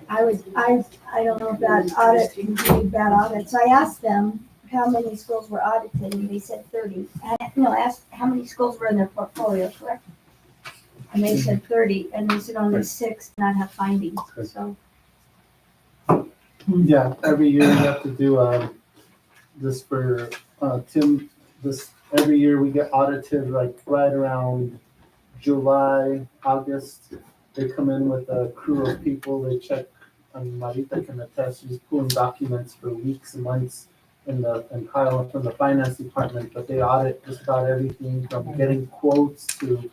I don't know if that audit can be bad audits. I asked them how many schools were audited, and they said 30. I asked how many schools were in their portfolio, correct? And they said 30, and they said only 6 did not have findings, so. Yeah, every year we have to do, this for, Tim, every year we get audited like right around July, August. They come in with a crew of people, they check, Marita can attest, she's pulling documents for weeks and months and Kyle from the finance department, but they audit just about everything from getting quotes to,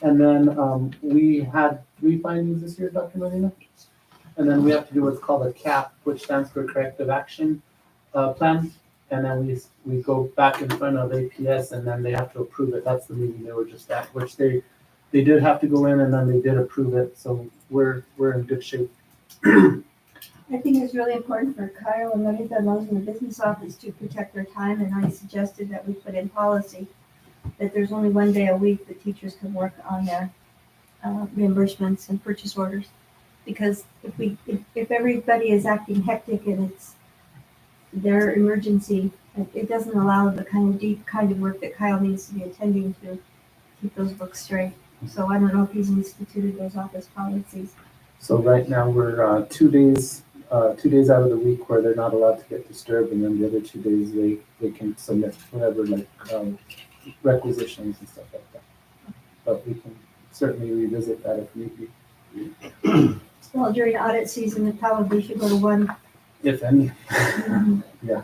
and then, we had 3 findings this year, Dr. Marina. And then we have to do what's called a CAP, which stands for Corrective Action Plan. And then we go back in front of APS and then they have to approve it. That's the meeting they were just at, which they did have to go in and then they did approve it. So we're in good shape. I think it's really important for Kyle and Marita and those in the business office to protect their time, and I suggested that we put in policy that there's only 1 day a week that teachers can work on their reimbursements and purchase orders. Because if everybody is acting hectic and it's their emergency, it doesn't allow the kind of deep kind of work that Kyle needs to be attending to keep those books straight. So I don't know if he's instituted those office policies. So right now we're 2 days out of the week where they're not allowed to get disturbed, and then the other 2 days they can submit whatever like requisitions and stuff like that. But we can certainly revisit that if need be. Well, during audit season, it probably should go to 1. If any. Yeah.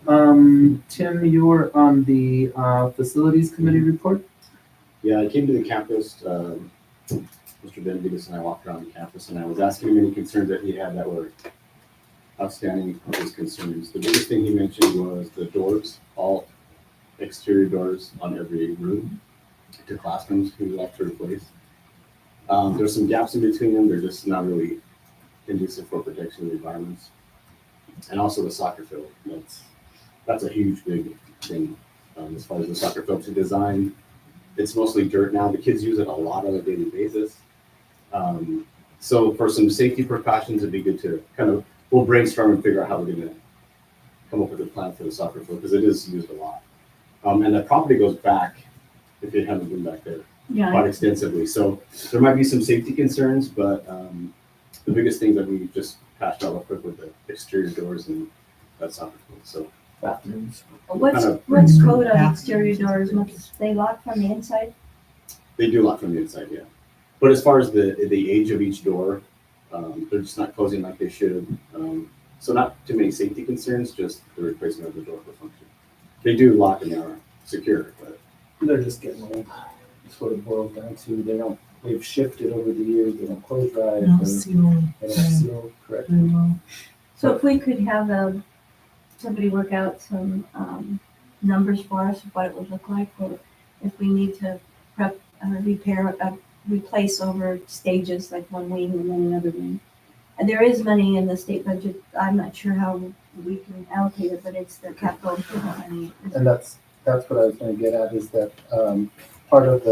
Tim, you were on the facilities committee report? Yeah, I came to the campus, Mr. Benavides and I walked around the campus and I was asking him any concerns that he had that were outstanding of his concerns. The biggest thing he mentioned was the doors, all exterior doors on every room to classrooms he would like to replace. There's some gaps in between them. They're just not really conducive for protection of the environments. And also the soccer field. That's a huge, big thing as far as the soccer field to design. It's mostly dirt now. The kids use it a lot on a daily basis. So for some safety precautions, it'd be good to we'll brainstorm and figure out how we're going to come up with a plan for the soccer field because it is used a lot. And the property goes back, if it hasn't been back there, quite extensively. So there might be some safety concerns, but the biggest thing that we just patched out real quick with the exterior doors and that soccer field. So bathrooms. What's code on exterior doors? Must they lock from the inside? They do lock from the inside, yeah. But as far as the age of each door, they're just not closing like they should. So not too many safety concerns, just the replacement of the door for function. They do lock and they are secure, but they're just getting old. That's what it boils down to. They've shifted over the years. They don't close right. They don't seal correctly. So if we could have somebody work out some numbers for us of what it would look like, or if we need to replace over stages, like one wing and then another wing. And there is money in the state budget. I'm not sure how we can allocate it, but it's the capital improvement money. And that's what I was going to get at, is that part of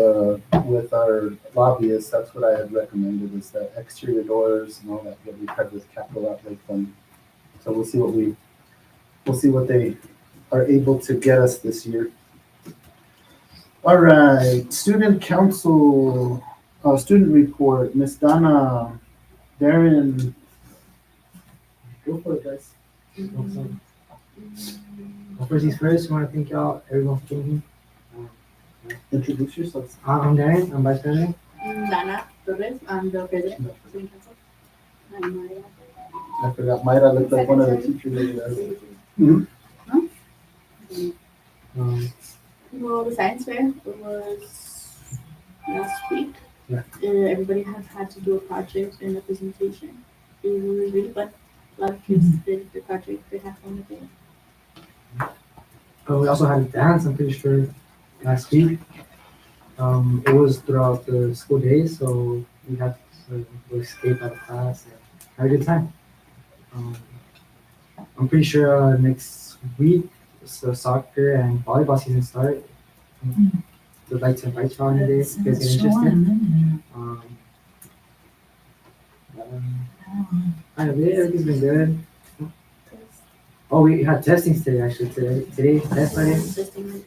with our lobbyists, that's what I had recommended, is that exterior doors and all that get repaired with capital outlay fund. So we'll see what they are able to get us this year. All right, student council, student report, Miss Donna, Darren. Go for it, guys. Well, first things first, I want to thank y'all, everyone for being here. Introduce yourselves. I'm Darren, I'm Vice President. Dana Torres, I'm the President of Student Council. I'm Maria. I forgot, Mayra looked like one of the teachers. Well, the science fair was last week. Yeah. Everybody has had to do a project and a presentation. It was really fun. A lot of kids did the project. They had fun with it. We also had a dance, I'm pretty sure, last week. It was throughout the school day, so we had to escape out of class and have a good time. I'm pretty sure next week, so soccer and volleyball season start. Would like to invite you on today if you guys are interested. Everything's been good. Oh, we had testings today, actually, today, test Friday.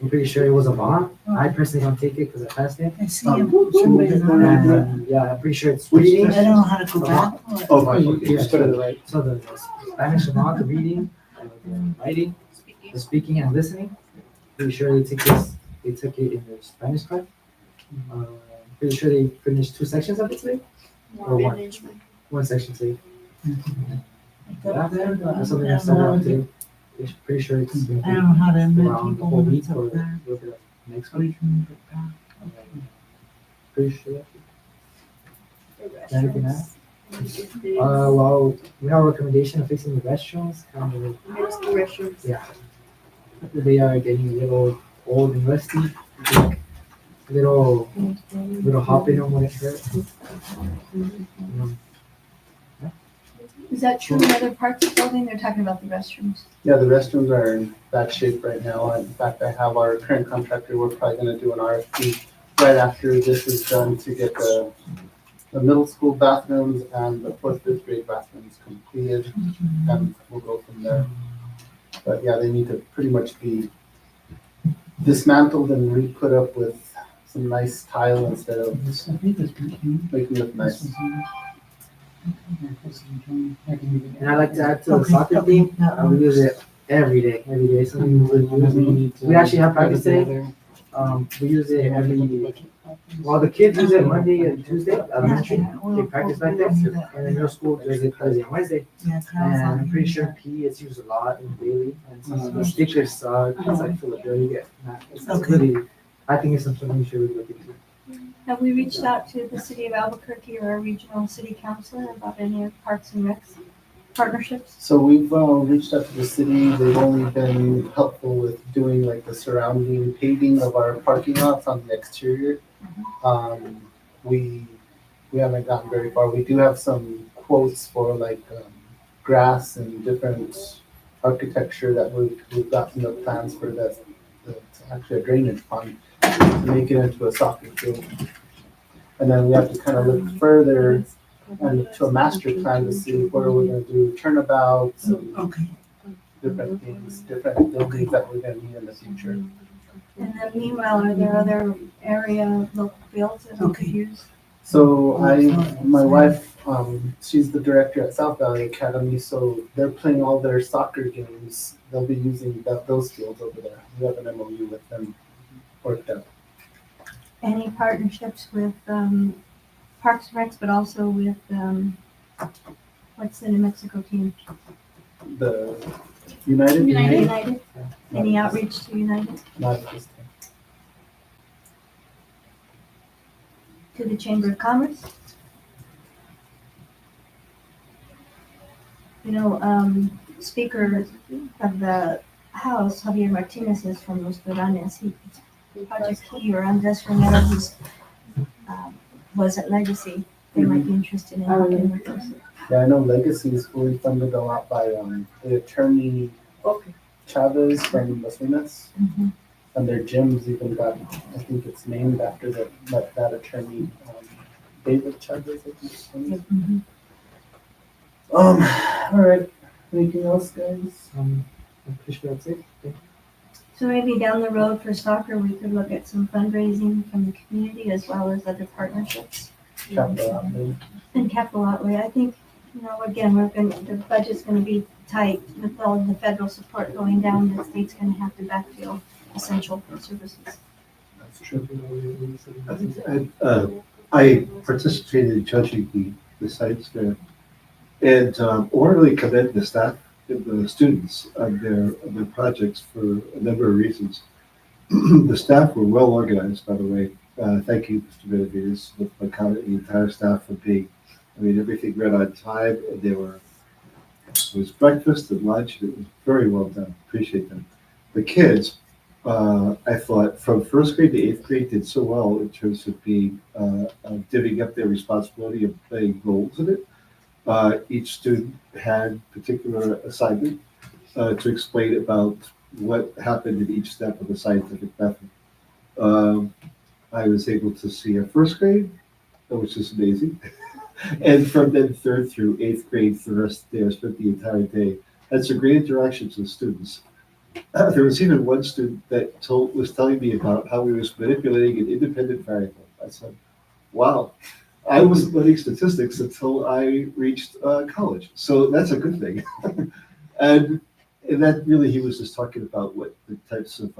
I'm pretty sure it was a bomb. I personally don't take it because I passed it. I see him. Somebody's on it. And, yeah, I'm pretty sure it's reading. I don't know how to go back. Oh, my, You okay. just put it right. So the Spanish amount, the reading, the writing, the speaking and listening. Pretty sure they took it in their Spanish class. Pretty sure they finished 2 sections of it today. Or one. One section today. Yeah, that's something I started out today. Pretty sure it's gonna I don't know how to be admit around the people whole when week it's or a up there. little bit of next Or you week. can move it back. Pretty sure. Anything else? Well, we have a recommendation of fixing the restrooms. Kind of, Middle school restrooms. yeah. They are getting a little old and rusty. Like, little hop in them when it hurts. Is that true in other parts of the building? They're talking about the restrooms. Yeah, the restrooms are in bad shape right now. In fact, I have our current contractor, we're probably gonna do an RFP right after this is done to get the middle school bathrooms and the 4th, 5th grade bathrooms completed, and we'll go from there. But yeah, they need to pretty much be dismantled and re-put up with some nice tile instead of making it look nice. And I like to add to the soccer team. We use it every day. So we actually have practice today. We use it well, the kids use it Monday and Tuesday, elementary. They practice back there. And then middle school does it Thursday and Wednesday. And I'm pretty sure PE is used a lot in daily. And some the stickers suck. It's like full of dirt. You get it's really, I think it's something we should really look into. Have we reached out to the city of Albuquerque or our regional city councilor about any of Parks and Recs partnerships? So we've reached out to the city. They've only been helpful with doing like the surrounding paving of our parking lots on the exterior. We haven't gotten very far. We do have some quotes for like grass and different architecture that we've gotten the plans for that's actually a drainage pond to make it into a soccer field. And then we have to kind of look further and to a master plan to see where we're gonna do turnabouts and Okay. different things, different buildings that we're gonna need in the future. And then meanwhile, are there other area local fields that we could Okay. use? So my wife, she's the director at South Valley Academy, so they're playing all their soccer games. They'll be using those fields over there. We have an MOU with them worked out. Any partnerships with Parks and Recs, but also with what's the New Mexico team? The United? United? Any outreach to United? Not at this time. To the Chamber of Commerce? You know, Speaker of the House, Javier Martinez, is from Los Duranes. Project Key or Andres Romero, who's was at Legacy. They might be interested in helping with those. Yeah, I know Legacy is fully funded a lot by the attorney Chavez from Las Vegas. Mhm. And their gyms even got, I think it's named after that attorney, David Chavez, I think his name is. Mhm. All right. Anything else, guys? I'm pretty sure that's it. So maybe down the road for soccer, we could look at some fundraising from the community as well as other partnerships. Capital outlay. And capital outlay, I think, you know, again, the budget's gonna be tight with all the federal support going down, the state's gonna have to backfill essential services. That's true. I participated in judging the science fair, and I want to really commend the staff, the students on their projects for a number of reasons. The staff were well organized, by the way. Thank you, Mr. Benavides, with my comment, the entire staff for being, everything ran on time, and it was breakfast and lunch, and it was very well done. Appreciate them. The kids, I thought from first grade to 8th grade did so well in terms of being divvying up their responsibility of playing roles in it. Each student had particular assignment to explain about what happened in each step of the scientific method. I was able to see a first grade, which is amazing. And from then third through eighth grade, for the rest of the day, I spent the entire day. Had some great interactions with students. There was even one student that was telling me about how he was manipulating an independent variable. I said, wow, I wasn't learning statistics until I reached college. So that's a good thing. and, and that really, he was just talking about what the types of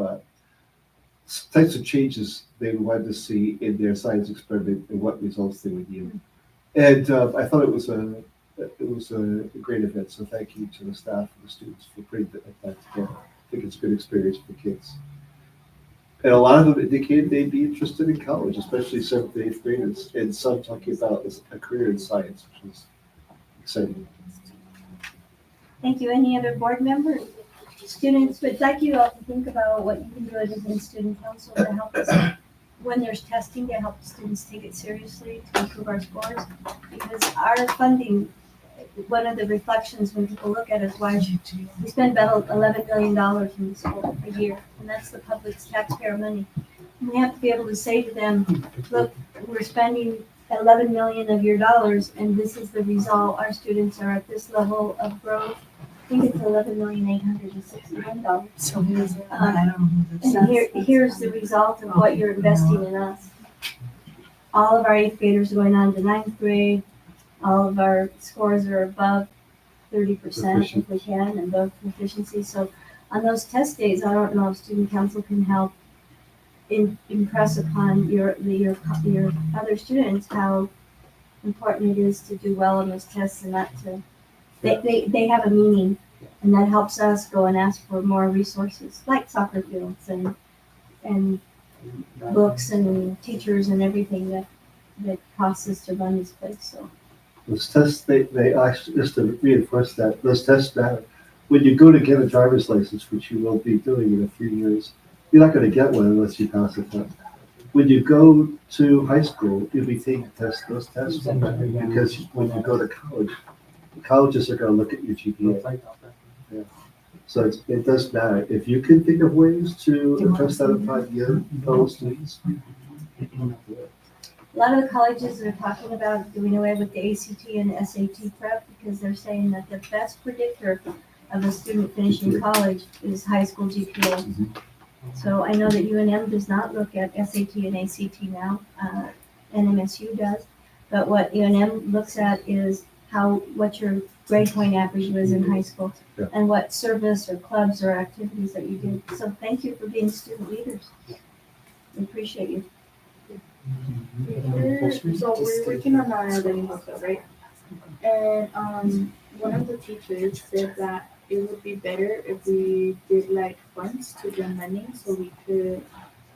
changes they wanted to see in their science experiment and what results they would yield. And I thought it was a great event. So thank you to the staff and the students for putting that together. I think it's a good experience for kids. And a lot of them indicated they'd be interested in college, especially 7th and 8th graders, and some talking about a career in science, which was exciting. Thank you. Any other board members? Students, would like you all to think about what you can do as in student council to help us when there's testing, to help students take it seriously, to improve our scores. Because our funding, one of the reflections when people look at is why we spend about $11 million in school a year, and that's the public's taxpayer money. And we have to be able to say to them, look, we're spending 11 million of your dollars, and this is the result. Our students are at this level of growth. I think it's $11,861. So here's, I don't know who this And is. here's the result of what you're investing in us. All of our 8th graders are going on to 9th grade. All of our scores are above 30% if we can, and both proficiency. So on those test days, I don't know if student council can help impress upon your other students how important it is to do well on those tests and not to. They have a meaning, and that helps us go and ask for more resources like soccer fields and books and teachers and everything that costs us to run this place. So Those tests, they actually, just to reinforce that, those tests matter. When you go to get a driver's license, which you will be doing in a few years, you're not going to get one unless you pass the test. When you go to high school, you'll be taking tests. Those tests will matter because when you go to college, the colleges are going to look at your GPA. So it does matter. If you can think of ways to impress that upon your fellow students. a lot of the colleges are talking about doing away with the ACT and SAT prep because they're saying that the best predictor of a student finishing college is high school GPA. So I know that UNM does not look at SAT and ACT now, NMSU does, but what UNM looks at is what your grade point average was in high school and what service or clubs or activities that you did. So thank you for being student leaders. We appreciate you. So we're working on our learning book, right? And one of the teachers said that it would be better if we did like funds to run lending so we could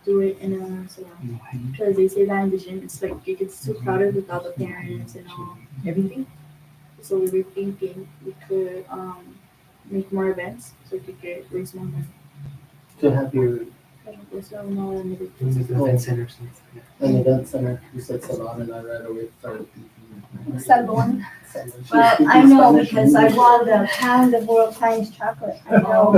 do it in a salon. Because they say that in the gym it's like it gets too crowded with all the parents and all everything. So we were thinking we could make more events so we could raise more money. To have your So no Event centers. an event center, you said salon, and I right away started thinking. Salon. Well, I know because I won the pound of World Times chocolate. I know.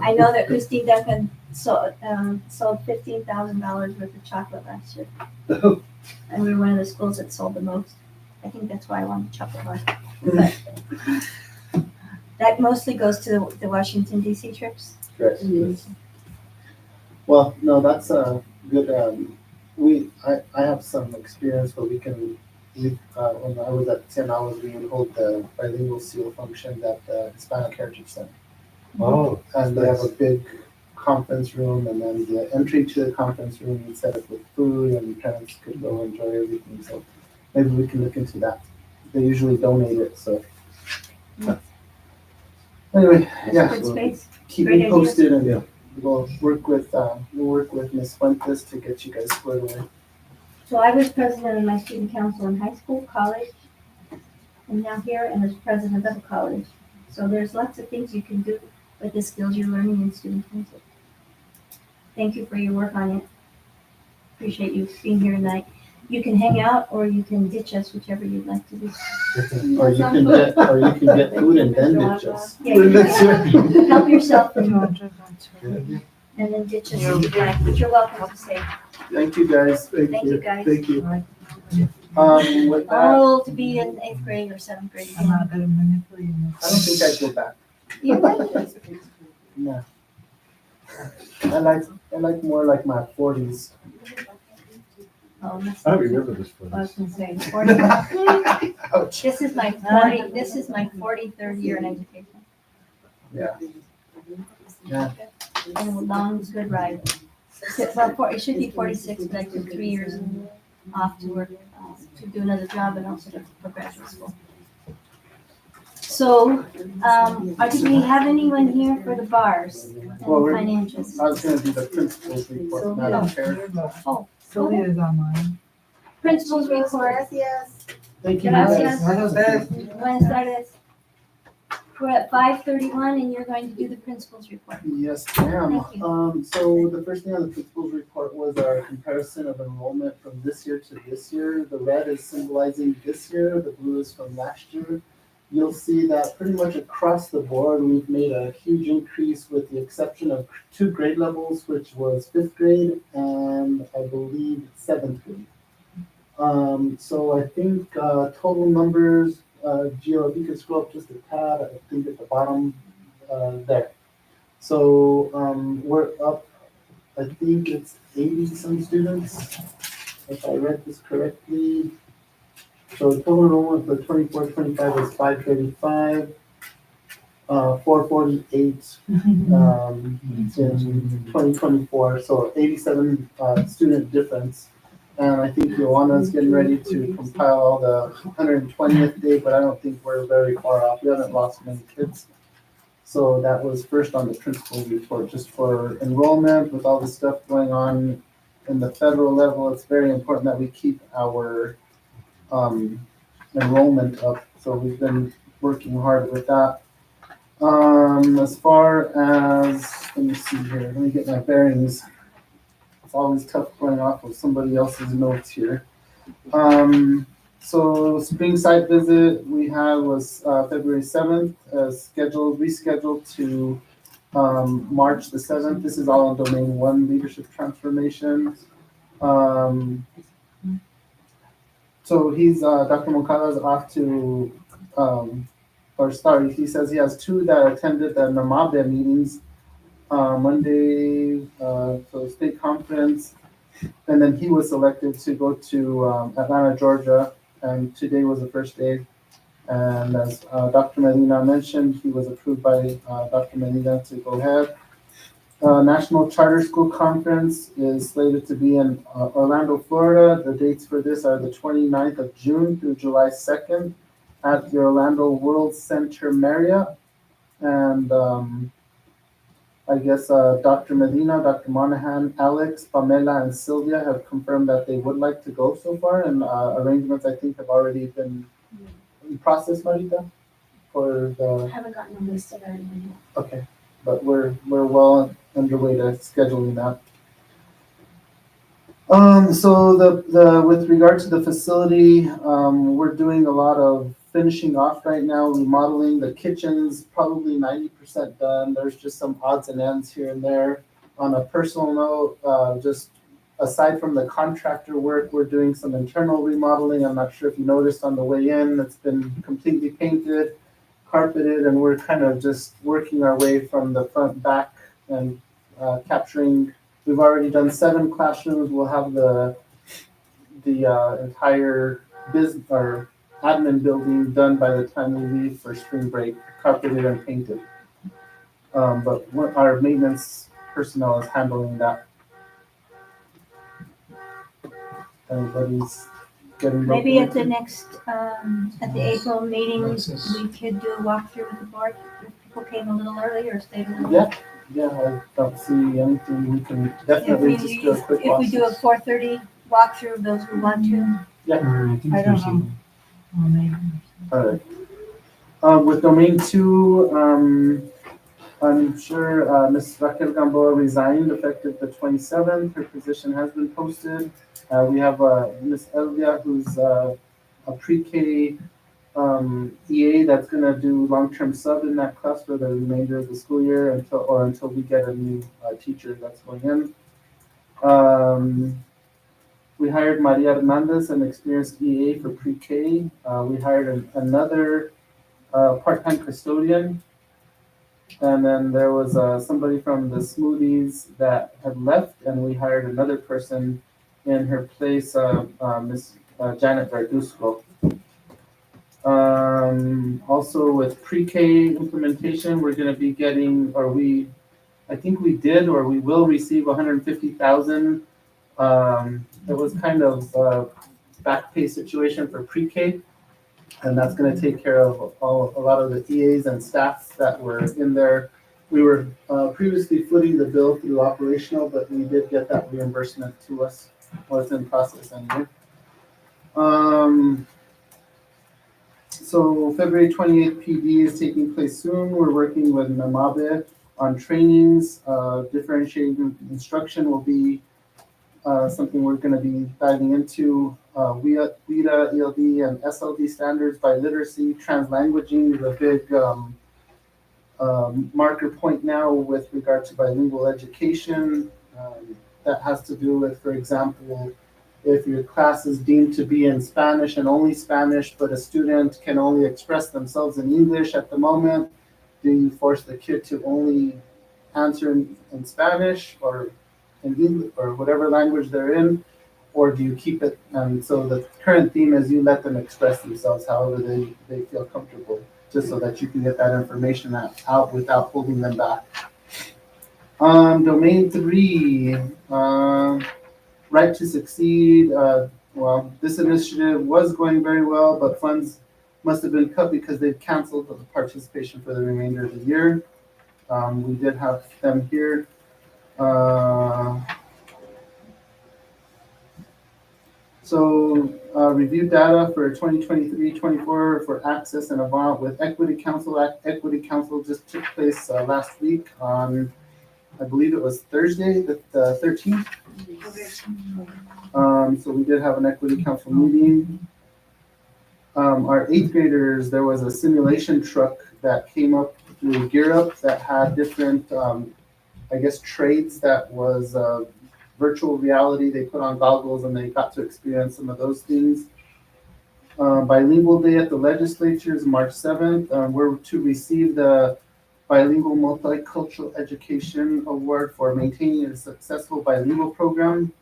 I know that Christine Duncan sold $15,000 worth of chocolate last year. And we were one of the schools that sold the most. I think that's why I won the chocolate bar. But that mostly goes to the Washington DC trips. Correct. Well, no, that's a good, I have some experience where when I was at 10 hours, we would hold the bilingual seal functions at the Hispanic Heritage Center. Oh, And they have a big conference room, and then the entry to the conference room is set up with food, and parents could go enjoy everything. So maybe we can look into that. They usually donate it, so. Anyway, yeah, Good space. keep Great me idea. posted, and we'll work with Ms. Fuentes to get you guys squared away. So I was president of my student council in high school, college, and now here, and as president of a college. So there's lots of things you can do with the skills you're learning in student council. Thank you for your work on it. Appreciate you being here tonight. You can hang out or you can ditch us, whichever you'd like to do. Or you can get food and then ditch us. Yeah, you can help yourself and then ditch us if you'd like, but you're welcome to stay. Thank you, guys. Thank you, guys. Thank you. With that, Oh, to be in 8th grade or 7th grade I'm again. not gonna manipulate you. I don't think I'd go back. You would? No. I like more like my 40s. Oh, that's I not remember this for I was this. gonna say 40. Ouch. This is my 43rd year in education. Yeah. Yeah. And a long, good ride. It should be 46, but I took 3 years off to work, to do another job and also for graduate school. So, do we have anyone here for the bars and Well, we're- financials? I was gonna do the principal's report, Madam Chair. Oh, Sylvia's online. principals report. Thank you. Gracias. guys. Buenas tardes. We're at 5:31 and you're going to do the principal's report. Yes, ma'am. Thank you. So the first thing on the principal's report was our comparison of enrollment from this year to this year. The red is symbolizing this year, the blue is from last year. You'll see that pretty much across the board, we've made a huge increase with the exception of 2 grade levels, which was 5th grade and I believe 7th grade. So I think total numbers, Gio, if you could scroll up just a tad, I think at the bottom there. So we're up, I think it's 80 some students, if I read this correctly. So total enrollment for 24-25 is 535, 448 in 2024, so 87 student difference. And I think Joanna's getting ready to compile all the 120th day, but I don't think we're very far off. We haven't lost many kids. So that was first on the principal's report, just for enrollment with all the stuff going on in the federal level. It's very important that we keep our enrollment up. So we've been working hard with that. As far as, let me see here, let me get my bearings. It's always tough going off of somebody else's notes here. So spring site visit we had was February 7th, rescheduled to March the 7th. This is all on domain 1 leadership transformation. So he's Dr. Moncada's off to he says he has 2 that attended the NAMABE meetings Monday, so state conference, and then he was selected to go to Atlanta, Georgia, and today was the first day. And as Dr. Medina mentioned, he was approved by Dr. Medina to go ahead. National Charter School Conference is slated to be in Orlando, Florida. The dates for this are the 29th of June through July 2nd at the Orlando World Center Marriott. And I guess Dr. Medina, Dr. Monahan, Alex, Pamela, and Sylvia have confirmed that they would like to go so far, and arrangements I think have already been in process, Marita, for the. I haven't gotten a list of everyone yet. Okay, but we're well underway to scheduling that. So the with regard to the facility, we're doing a lot of finishing off right now, remodeling. The kitchen's probably 90% done. There's just some odds and ends here and there. On a personal note, just aside from the contractor work, we're doing some internal remodeling. I'm not sure if you noticed on the way in, it's been completely painted, carpeted, and we're kind of just working our way from the front back and capturing. We've already done 7 classrooms. We'll have the entire business or admin building done by the time we leave for spring break, carpeted and painted. But our maintenance personnel is handling that. Everybody's getting Maybe at ready. the next, at the April meeting, we could do a walkthrough with the board. If people came a little early or stayed a little. Yeah, I don't see anything. We can definitely just do a quick If we do a walk. 4:30 walkthrough of those who want to. I don't know. Well, maybe. All right. With domain 2, I'm sure Ms. Raquel Gamboa resigned effective the 27th. Her position has been posted. We have Ms. Elvia, who's a pre-K EA that's going to do long-term sub in that class for the remainder of the school year until we get a new teacher that's going in. We hired Maria Hernandez, an experienced EA for pre-K. We hired another part-time custodian. And then there was somebody from the smoothies that had left, and we hired another person in her place, Miss Janet Verduzco. Also with pre-K implementation, we're going to be getting, I think we did, or we will receive 150,000. It was kind of a back pay situation for pre-K, and that's going to take care of a lot of the EAs and staff that were in there. We were previously footing the bill through operational, but we did get that reimbursement to us. Well, it's in process anyway. So February 28th PD is taking place soon. We're working with Namabe on trainings. Differentiating instruction will be something we're going to be diving into. WIDA, ELD, and SLD standards by literacy. Translanguaging is a big marker point now with regard to bilingual education. That has to do with, for example, if your class is deemed to be in Spanish and only Spanish, but a student can only express themselves in English at the moment, do you force the kid to only answer in Spanish or in English or whatever language they're in, or do you keep it? And so the current theme is you let them express themselves however they feel comfortable, just so that you can get that information out without holding them back. Domain 3. Right to Succeed. Well, this initiative was going very well, but funds must have been cut because they've canceled the participation for the remainder of the year. We did have them here. Review data for 2023-24 for Access and Avant with Equity Council. Equity Council just took place last week on, I believe it was Thursday, the 13th. So we did have an Equity Council meeting. Our 8th graders, there was a simulation truck that came up through Gear Up that had different, I guess, trades that was virtual reality. They put on goggles and they got to experience some of those things. Bilingual Day at the Legislature is March 7th. We're to receive the Bilingual Multicultural Education Award for maintaining a successful bilingual program.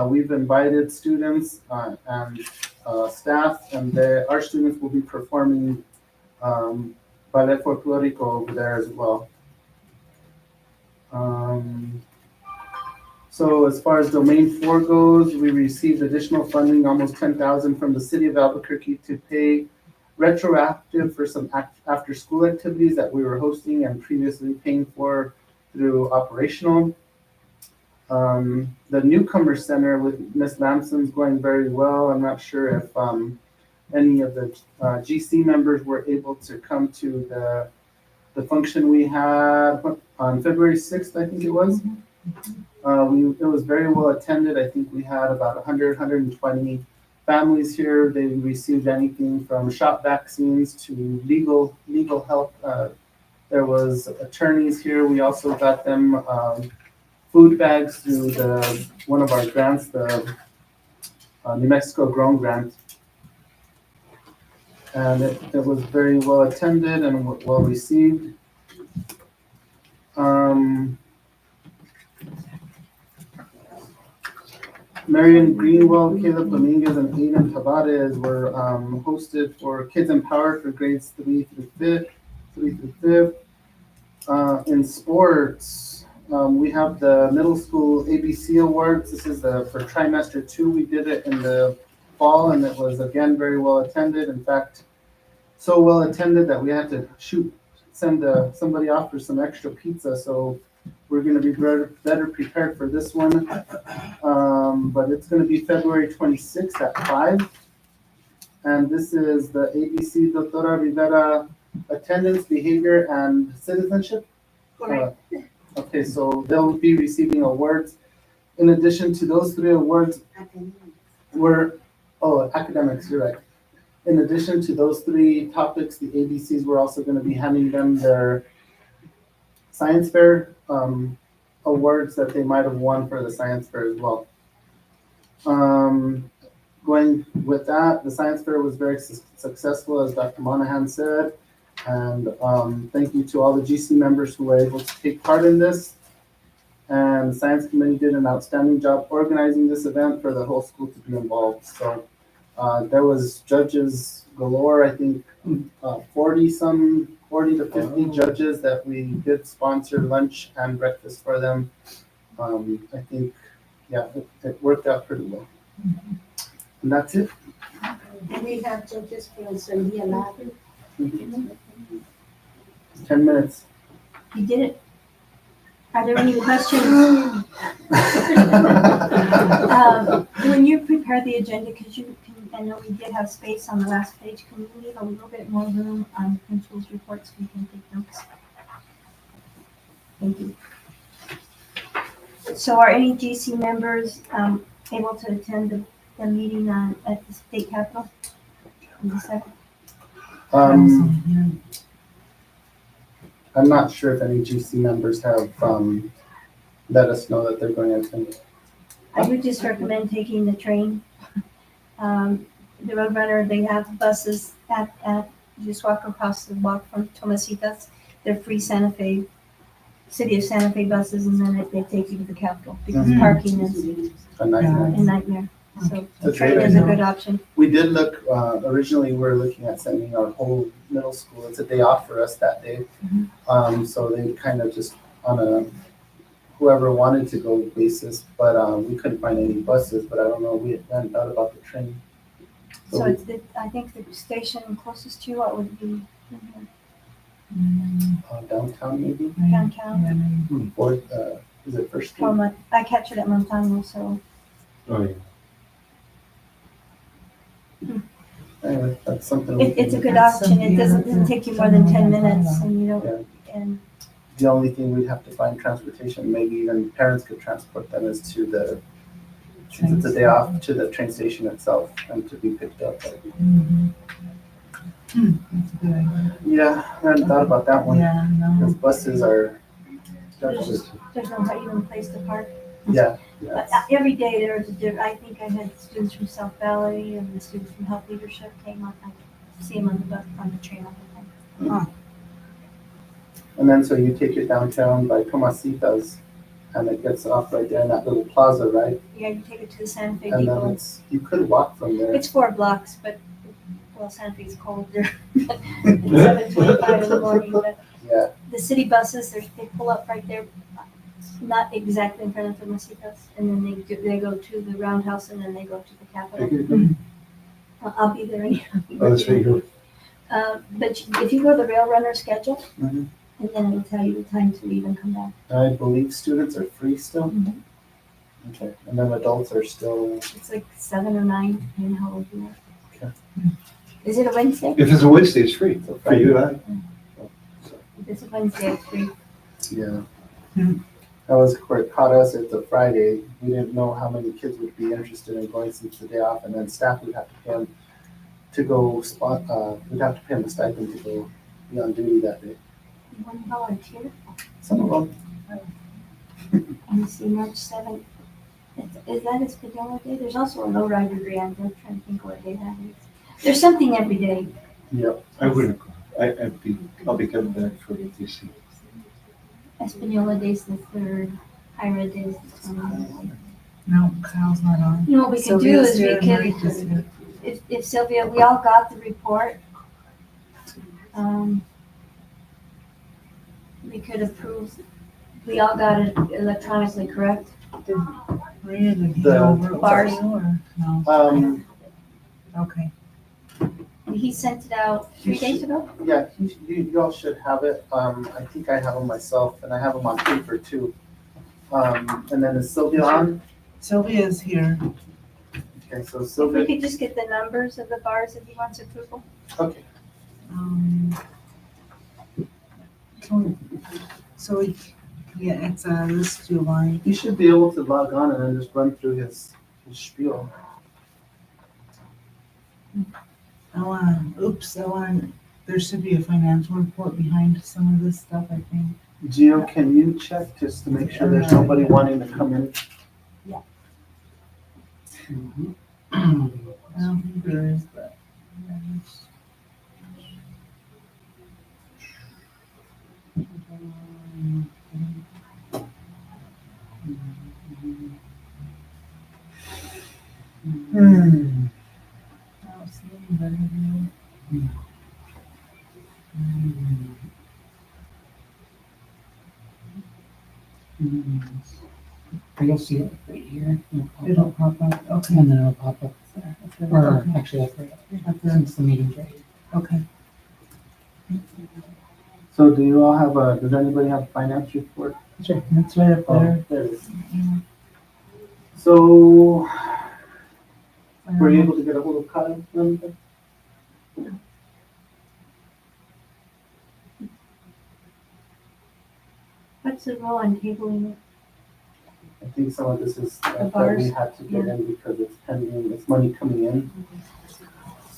We've invited students and staff, and our students will be performing ballet folklorico over there as well. So as far as Domain 4 goes, we received additional funding, almost $10,000 from the City of Albuquerque to pay retroactive for some after-school activities that we were hosting and previously paying for through operational. The Newcomer Center with Miss Lamson's going very well. I'm not sure if any of the GC members were able to come to the function we had on February 6th, I think it was. It was very well attended. I think we had about 100, 120 families here. They received anything from shot vaccines to legal help. There was attorneys here. We also got them food bags through one of our grants, the New Mexico Grown Grant. And it was very well attended and well received. Marion Greenwell, Caleb Dominguez, and Aiden Tavares were hosted for Kids Empowered for grades 3 through 5th. In sports, we have the middle school ABC Awards. This is for trimester 2. We did it in the fall, and it was again very well attended. In fact, so well attended that we had to send somebody off for some extra pizza. So we're going to be better prepared for this one. But it's going to be February 26th at 5. And this is the ABC Doctora Rivera Attendance, Behavior, and Citizenship. Correct. Okay, so they'll be receiving awards. In addition to those 3 awards, academics, you're right. In addition to those 3 topics, the ABCs were also going to be handing them their science fair awards that they might have won for the science fair as well. Going with that, the science fair was very successful, as Dr. Monahan said. And thank you to all the GC members who were able to take part in this. And the science committee did an outstanding job organizing this event for the whole school to be involved. So there was judges galore, I think 40 to 50 judges that we did sponsor lunch and breakfast for them. I think, yeah, it worked out pretty well. And that's it. And we have judges for Sylvia Lab. 10 minutes. You did it. Are there any questions? When you prepare the agenda, because I know we did have space on the last page, can you leave a little bit more room on principal's reports so we can take notes? Thank you. So are any GC members able to attend the meeting at the state capitol on the 7th? I'm not sure if any GC members have let us know that they're going to attend. I would just recommend taking the train. The Roadrunner, they have buses you just walk from Tomasitas. They're free Santa Fe, City of Santa Fe buses, and then they take you to the Capitol because parking is A nightmare. a nightmare. So the That's train great. is a good option. We did look, originally we were looking at sending our whole middle school. It's a day off for us that day. So they kind of just on a whoever wanted to go basis, but we couldn't find any buses, but I don't know, we hadn't thought about the train. So I think the station closest to what would be Downtown maybe? downtown. Or, is it First Street? I catch it at Montano, so Oh, yeah. Anyway, that's something. we it's a can- good option. It doesn't take you more than 10 minutes, and you don't. And The only thing we'd have to find transportation, maybe even parents could transport them is to the, since it's a day off, to the train station itself and to be picked up. That's a good idea. Yeah, I hadn't thought about that one, Yeah, because no. buses are, there's no even place to park. yeah. But every day I think I had students from South Valley and the students from Health Leadership came on. I see them on the bus, on the train all the time. And then so you take it downtown by Tomasitas and it gets off right there in that little plaza, right? Yeah, you take it to the Santa Fe And then Depot. you could walk from there. It's 4 blocks, but well, Santa Fe's cold there. It's 7:25 in the morning, but Yeah, the city buses, they pull up right there, not exactly in front of Tomasitas, and then they go to the Roundhouse and then they go to the Capitol. I'll be there anyhow. Oh, that's very good. But if you go to the Rail Runner schedule, Mhm. and then it'll tell you the time to leave and come back. I believe students are free still. Mhm. Okay, and then adults are still, It's like 7 or 9, depending how old you are. Okay. Is it a Wednesday? If it's a Wednesday, it's free for you and I. If it's a Wednesday, it's free. yeah. Mhm. That was where it caught us. It's a Friday. We didn't know how many kids would be interested in going since the day off, and then staff would have to pay them to go we'd have to pay them a stipend to go be on duty that day. You want to volunteer? Some of them, Let me see, March 7th. Is that Espadilla Day? There's also a lowrider grant. I'm trying to think what day that is. There's something every day. yep. I wouldn't go. I'll be coming back for the DC. Espanola Day's the 3rd. Ira Day's the 20th. No, Kyle's not on. You know what we can do Sylvia's is here, we Mike is can, here. if Sylvia, we all got the report. We could approve, we all got it electronically, correct? Maria, did he The go over it with bars. you or no? Okay. He sent it out 3 days ago? Yeah, you all should have it. I think I have them myself, and I have them on paper too. And then is Sylvia on? Sylvia's here. Okay, so If we Sylvia, could just get the numbers of the bars if he wants approval. okay. So yeah, it's this July. You should be able to log on and then just run through his spiel. There should be a financial report behind some of this stuff, I think. Gio, can you check just to make sure there's nobody wanting to come in? I don't think there is, but. Hmm. I don't see anybody here. You'll see it right here. It'll pop up, okay. And then it'll pop up there. Or Okay. actually, like right up there. Up there. Since the meeting's right here. Okay. So do you all have does anybody have a finance report? Sure. That's right up there. There it is. So, were you able to get a hold of Kyle? or anything? What's the role on tabling it? I think some of this is stuff that we bars, had to get in because it's pending, it's money coming in.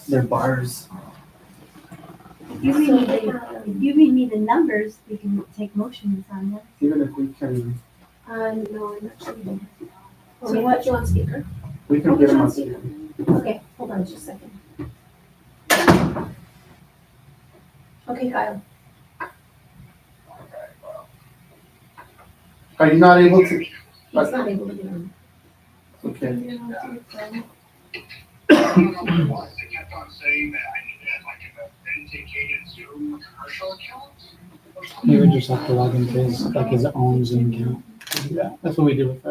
They're bars. If you read me the numbers, we can take motions on them. Even if we can, No, I'm actually. So So what- what you on speaker? we can Okay, get them on I'll see speaker. Okay, hold on just a second. Okay, Kyle. Are you not able to? He's not able to get on. Okay. They kept on saying that I needed like an authenticated Zoom commercial account. You would just have to log into his own Zoom account. Yeah, that's what we do with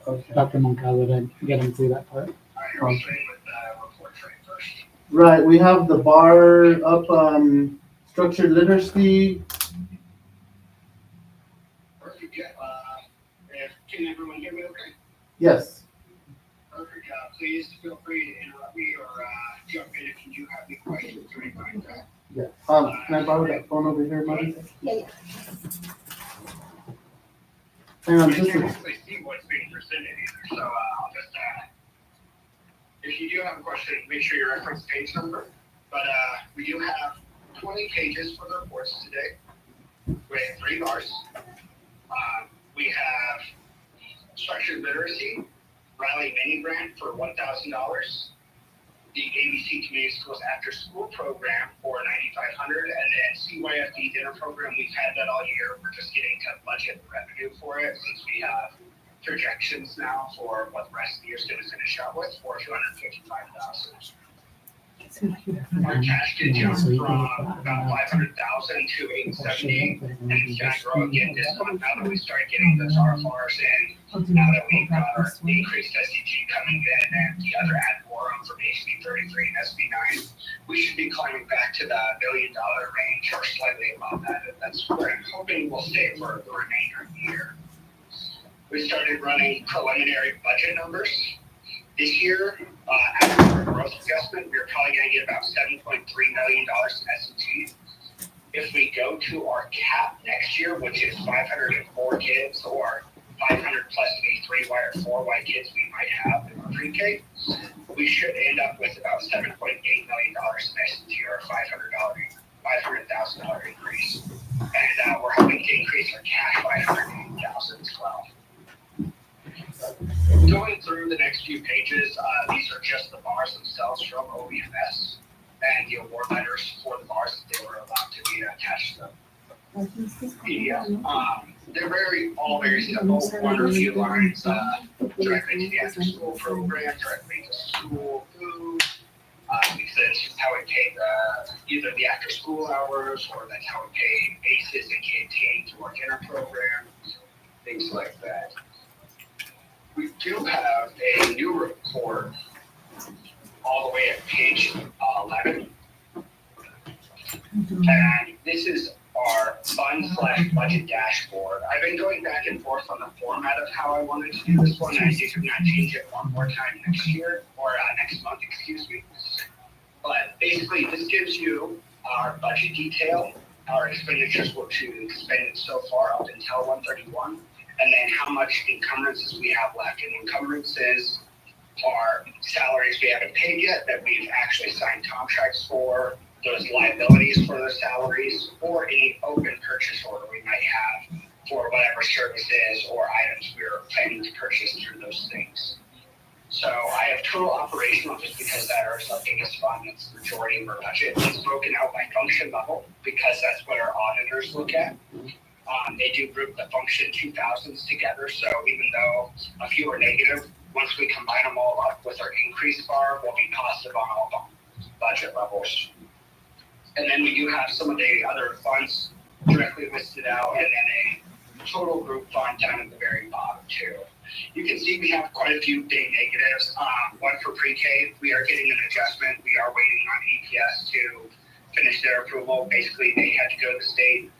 Okay. Dr. Moncada to get him through that part. I was saying with report trade first. Right, we have the bar up, structured literacy. Perfect, yeah. Can everyone hear me okay? Yes. Perfect, please feel free to interrupt me or jump in if you do have any questions or anything like that. Yeah. Can I borrow that phone over here, Marty? Yeah. Hang on, I just can't a, actually see what's being presented either, so I'll just, if you do have a question, make sure you reference page number. But we do have 20 pages for the reports today. We have 3 bars. We have structured literacy, Riley mini grant for $1,000. The ABC Community Schools After School Program for $9,500, and then CYFD dinner program. We've had that all year. We're just getting to budget revenue for it since we have projections now for what the rest of the year is going to finish out with for $255,000. Our cash did jump from about 500,000 to 870, and it's going to grow again this month now that we start getting those RFRs in. Now that we've got our increased SDG coming in and the other ad forum from HB 33 and SB 9, we should be climbing back to the $1 million range or slightly above that. That's where I'm hoping we'll stay for the remainder of the year. We started running preliminary budget numbers. This year, after our growth adjustment, we're probably going to get about $7.3 million in SDG. If we go to our cap next year, which is 504 kids or 500 plus the 3Y or 4Y kids we might have in our pre-K, we should end up with about $7.8 million in SDG or $500,000 increase. And we're hoping to increase our cash by $180,000 as well. Going through the next few pages, these are just the bars themselves from OEMS and the award letters for the bars that they were allowed to be attached to the PDF. They're all very simple, one or few lines directly to the after school program, directly to school food. Because that's just how we pay either the after school hours or that's how we pay ACEs and canteen to our dinner program, things like that. We do have a new report all the way at page 11. And this is our fund/budget dashboard. I've been going back and forth on the format of how I wanted to do this one. I think I'm going to change it one more time next year, or next month, excuse me. But basically, this gives you our budget detail, our expenditures to expended so far up until 131, and then how much encumbrances we have left. And encumbrances are salaries we haven't paid yet that we've actually signed contracts for, those liabilities for those salaries, or any open purchase order we might have for whatever services or items we're planning to purchase through those things. So I have total operational just because that is our biggest fund. It's the majority of our budget. It's broken out by function level because that's what our auditors look at. They do group the function 2000s together. So even though a few are negative, once we combine them all up with our increase bar, we'll be positive on all the budget levels. And then we do have some of the other funds directly listed out, and then a total group fund down at the very bottom too. You can see we have quite a few big negatives. One for pre-K, we are getting an adjustment. We are waiting on EPS to finish their approval. Basically, they had to go to the state,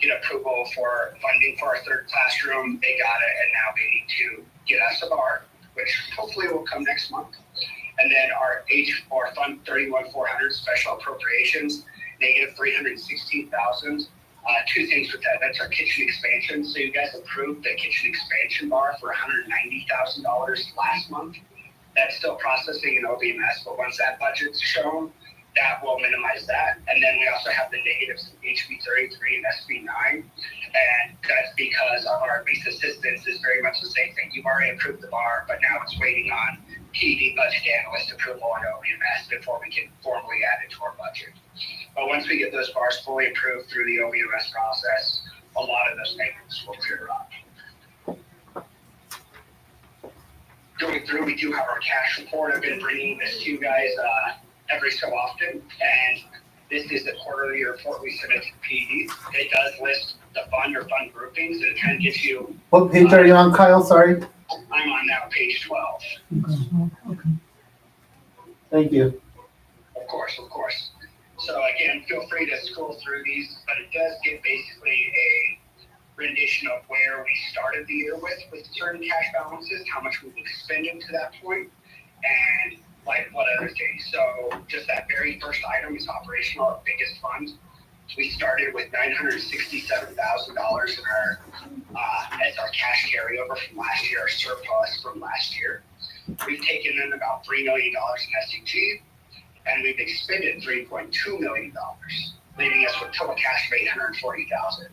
get approval for funding for our third classroom. They got it, and now they need to get us a bar, which hopefully will come next month. And then our Fund 31400 special appropriations, negative 316,000. Two things with that. That's our kitchen expansion. So you guys approved the kitchen expansion bar for $190,000 last month. That's still processing in OBMS, but once that budget's shown, that will minimize that. And then we also have the negatives in HB 33 and SB 9. And that's because our lease assistance is very much the same thing. You've already approved the bar, but now it's waiting on PD budget analyst approval on OBMS before we can formally add it to our budget. But once we get those bars fully approved through the OBMS process, a lot of those negatives will clear up. Going through, we do have our cash report. I've been bringing this to you guys every so often, and this is the quarterly report we submit to PD. It does list the fund or fund groupings, and it kind of gives you. What page are you on, Kyle? Sorry. I'm on now page 12. Okay. Thank you. Of course. So again, feel free to scroll through these, but it does give basically a rendition of where we started the year with certain cash balances, how much we've expended to that point, and like what other things. So just that very first item is operational, our biggest fund. We started with $967,000 in our as our cash carryover from last year, our surplus from last year. We've taken in about $3 million in SCT, and we've expended $3.2 million, leaving us with total cash of $840,000.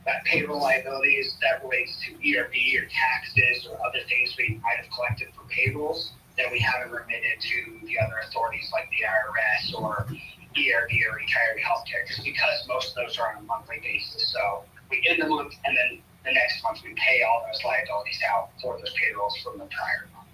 That payroll liabilities, that relates to ERB or taxes or other things we might have collected for payrolls that we haven't remitted to the other authorities like the IRS or ERB or retiree healthcare, just because most of those are on a monthly basis. So we end the month, and then the next month we pay all those liabilities out for those payrolls from the prior month.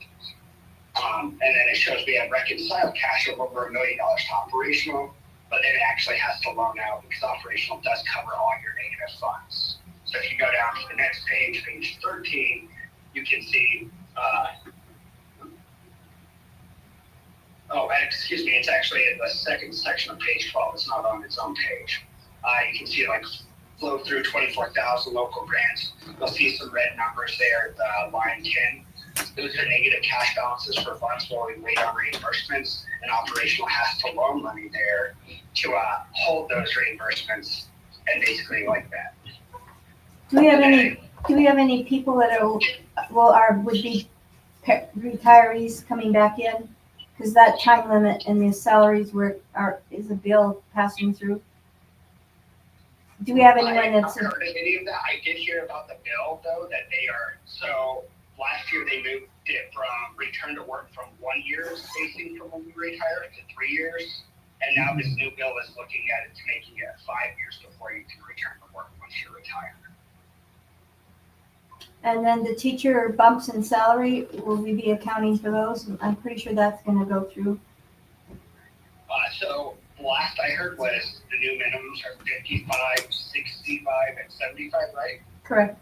And then it shows we have reconciled cash of over $1 million to operational, but then it actually has to loan out because operational does cover all your negative funds. So if you go down to the next page, page 13, you can see, excuse me, it's actually in the second section of page 12. It's not on its own page. You can see like flow through 24,000 local grants. You'll see some red numbers there at line 10. Those are negative cash balances for funds while we wait on reimbursements, and operational has to loan money there to hold those reimbursements, and basically like that. Do we have any people that would be retirees coming back in? Because that time limit and the salaries is a bill passing through. Do we have anyone I that's? haven't heard of any of that. I did hear about the bill though, that they are, so last year they moved it from return to work from 1 year spacing from when we retired to 3 years. And now this new bill is looking at it to making it 5 years before you can return to work once you're retired. And then the teacher bumps in salary, will we be accounting for those? I'm pretty sure that's gonna go through. So last I heard was the new minimums are 55, 65, and 75, right? Correct.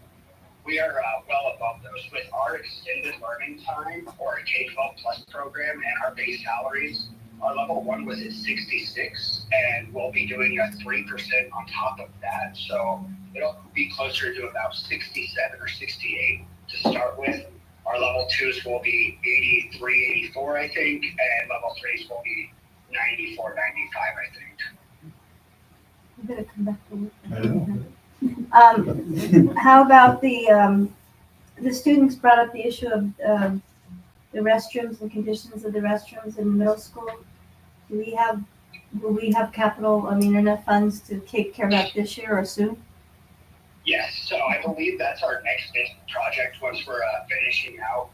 We are well above those with our extended learning time or a K-12 plus program and our base salaries. Our level 1 was at 66, and we'll be doing a 3% on top of that. So it'll be closer to about 67 or 68 to start with. Our level 2s will be 83, 84, I think, and level 3s will be 94, 95, I think. You better come back to work. I know. How about the students brought up the issue of the restrooms and conditions of the restrooms in the middle school. Will we have capital, enough funds to take care of that this year or soon? Yes, so I believe that's our next big project once we're finishing out.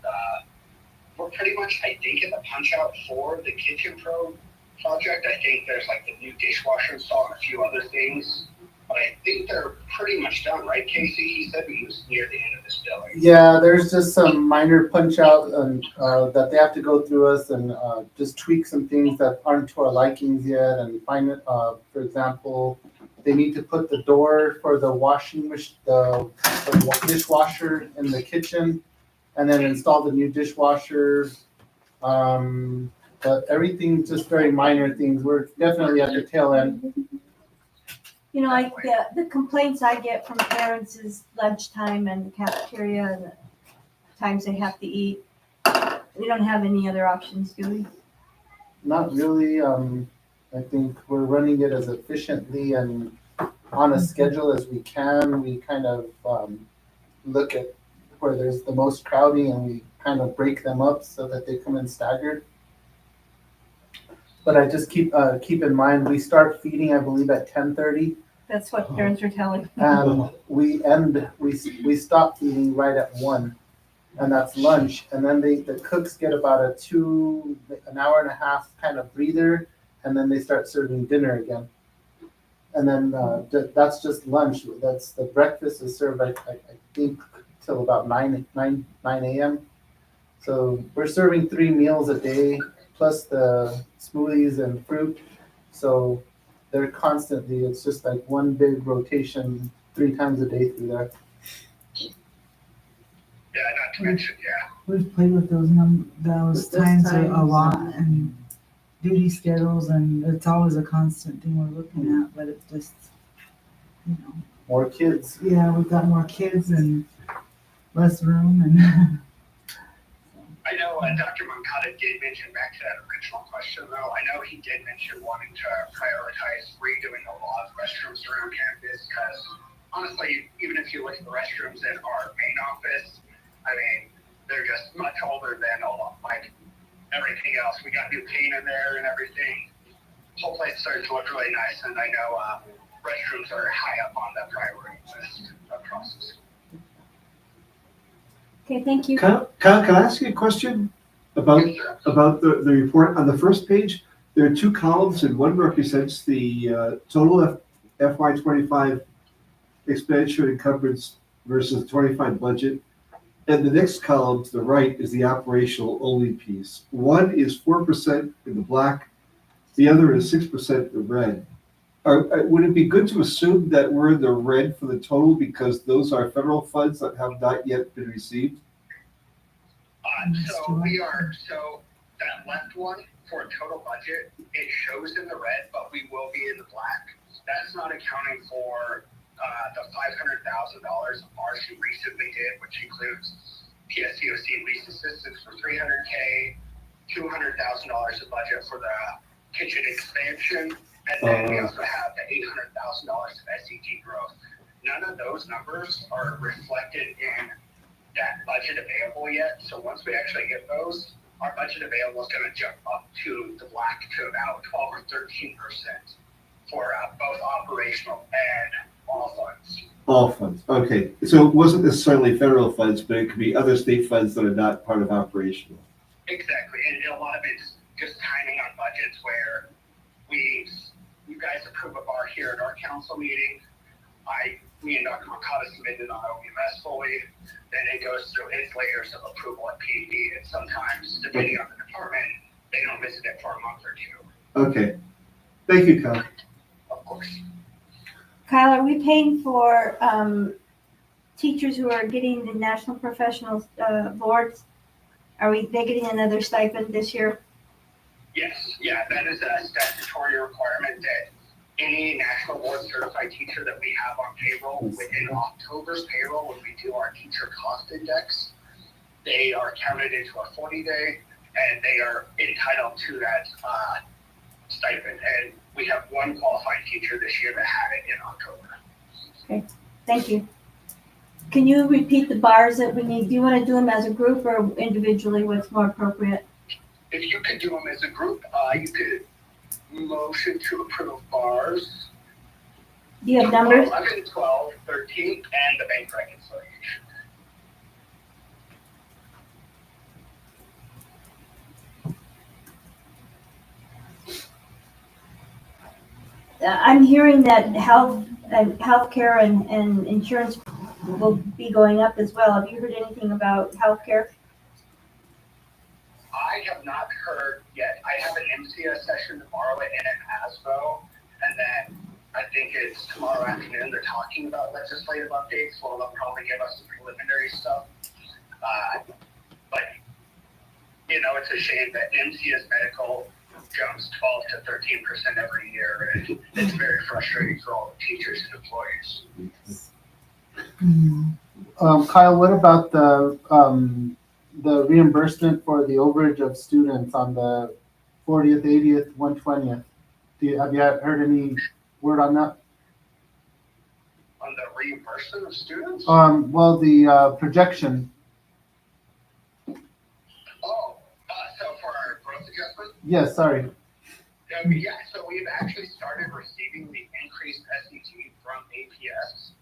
we're pretty much, I think, in the punch out for the Kitchen Pro project. I think there's like the new dishwasher install and a few other things. But I think they're pretty much done, right, Casey? He said he was near the end of this billing. Yeah, there's just some minor punch out and that they have to go through us and just tweak some things that aren't to our likings yet and find it. For example, they need to put the door for the washing machine, the dishwasher in the kitchen, and then install the new dishwasher. But everything's just very minor things. We're definitely at the tail end. You know, the complaints I get from parents is lunchtime and cafeteria and the times they have to eat. We don't have any other options, do we? Not really. I think we're running it as efficiently and on a schedule as we can. We kind of look at where there's the most crowding and we kind of break them up so that they come in staggered. But I just keep in mind we start feeding, I believe, at 10:30. That's what parents are telling me. And we stop feeding right at 1, and that's lunch. And then the cooks get about an hour and a half kind of breather, and then they start serving dinner again. And then that's just lunch. That's the breakfast is served I think till about 9 a.m. So we're serving 3 meals a day plus the smoothies and fruit. So they're constantly, it's just like one big rotation 3 times a day through there. Yeah, not to mention, yeah. We've played with those times a lot and duty schedules, and it's always a constant thing we're looking at, but it just, you know. More kids. Yeah, we've got more kids and less room and. I know Dr. Moncada did mention, back to that original question though, I know he did mention wanting to prioritize redoing a lot of restrooms around campus because honestly, even if you look at the restrooms in our main office, I mean, they're just much older than like everything else. We got new paint in there and everything. The whole place started to look really nice, and I know restrooms are high up on the priority list across the school. Okay, thank you. Can I ask you a question about the report? On the first page, there are 2 columns, and one represents the total FY25 expenditure encumbrance versus the 25 budget. And the next column to the right is the operational only piece. One is 4% in the black, the other is 6% in the red. Would it be good to assume that we're in the red for the total because those are federal funds that have not yet been received? So that left one for a total budget, it shows in the red, but we will be in the black. That is not accounting for the $500,000 of ours we recently did, which includes PSCOC lease assistance for $300K, $200,000 of budget for the kitchen expansion, and then we also have the $800,000 of SEG growth. None of those numbers are reflected in that budget available yet. So once we actually get those, our budget available is going to jump up to the black to about 12 or 13% for both operational and all funds. All funds, okay. So it wasn't necessarily federal funds, but it could be other state funds that are not part of operational. Exactly, and a lot of it's just timing on budgets where you guys approve a bar here at our council meeting. Me and Dr. Moncada submitted on OMS fully, then it goes through its layers of approval at PD, and sometimes, depending on the department, they don't visit it for a month or 2. Okay, thank you, Kyle. Of course. Kyle, are we paying for teachers who are getting the national professional boards? They getting another stipend this year? Yes, yeah, that is a statutory requirement that any national board certified teacher that we have on payroll within October's payroll, when we do our teacher cost index, they are counted into a 40-day and they are entitled to that stipend. And we have one qualified teacher this year that had it in October. Okay, thank you. Can you repeat the bars that we need? Do you want to do them as a group or individually? What's more appropriate? If you could do them as a group, you could motion to approve bars. Do you have numbers? 11, 12, 13, and the bank reconciliation. I'm hearing that healthcare and insurance will be going up as well. Have you heard anything about healthcare? I have not heard yet. I have an MCS session tomorrow in ASBO, and then I think it's tomorrow afternoon. They're talking about legislative updates. Well, they'll probably give us some preliminary stuff. But it's a shame that MCS medical jumps 12 to 13% every year, and it's very frustrating for all the teachers and employees. Kyle, what about the reimbursement for the overage of students on the 40th, 80th, 120th? Have you heard any word on that? On the reimbursement of students? Well, the projection. So for our growth adjustment? Yes, sorry. Yeah, so we've actually started receiving the increased SET from APS.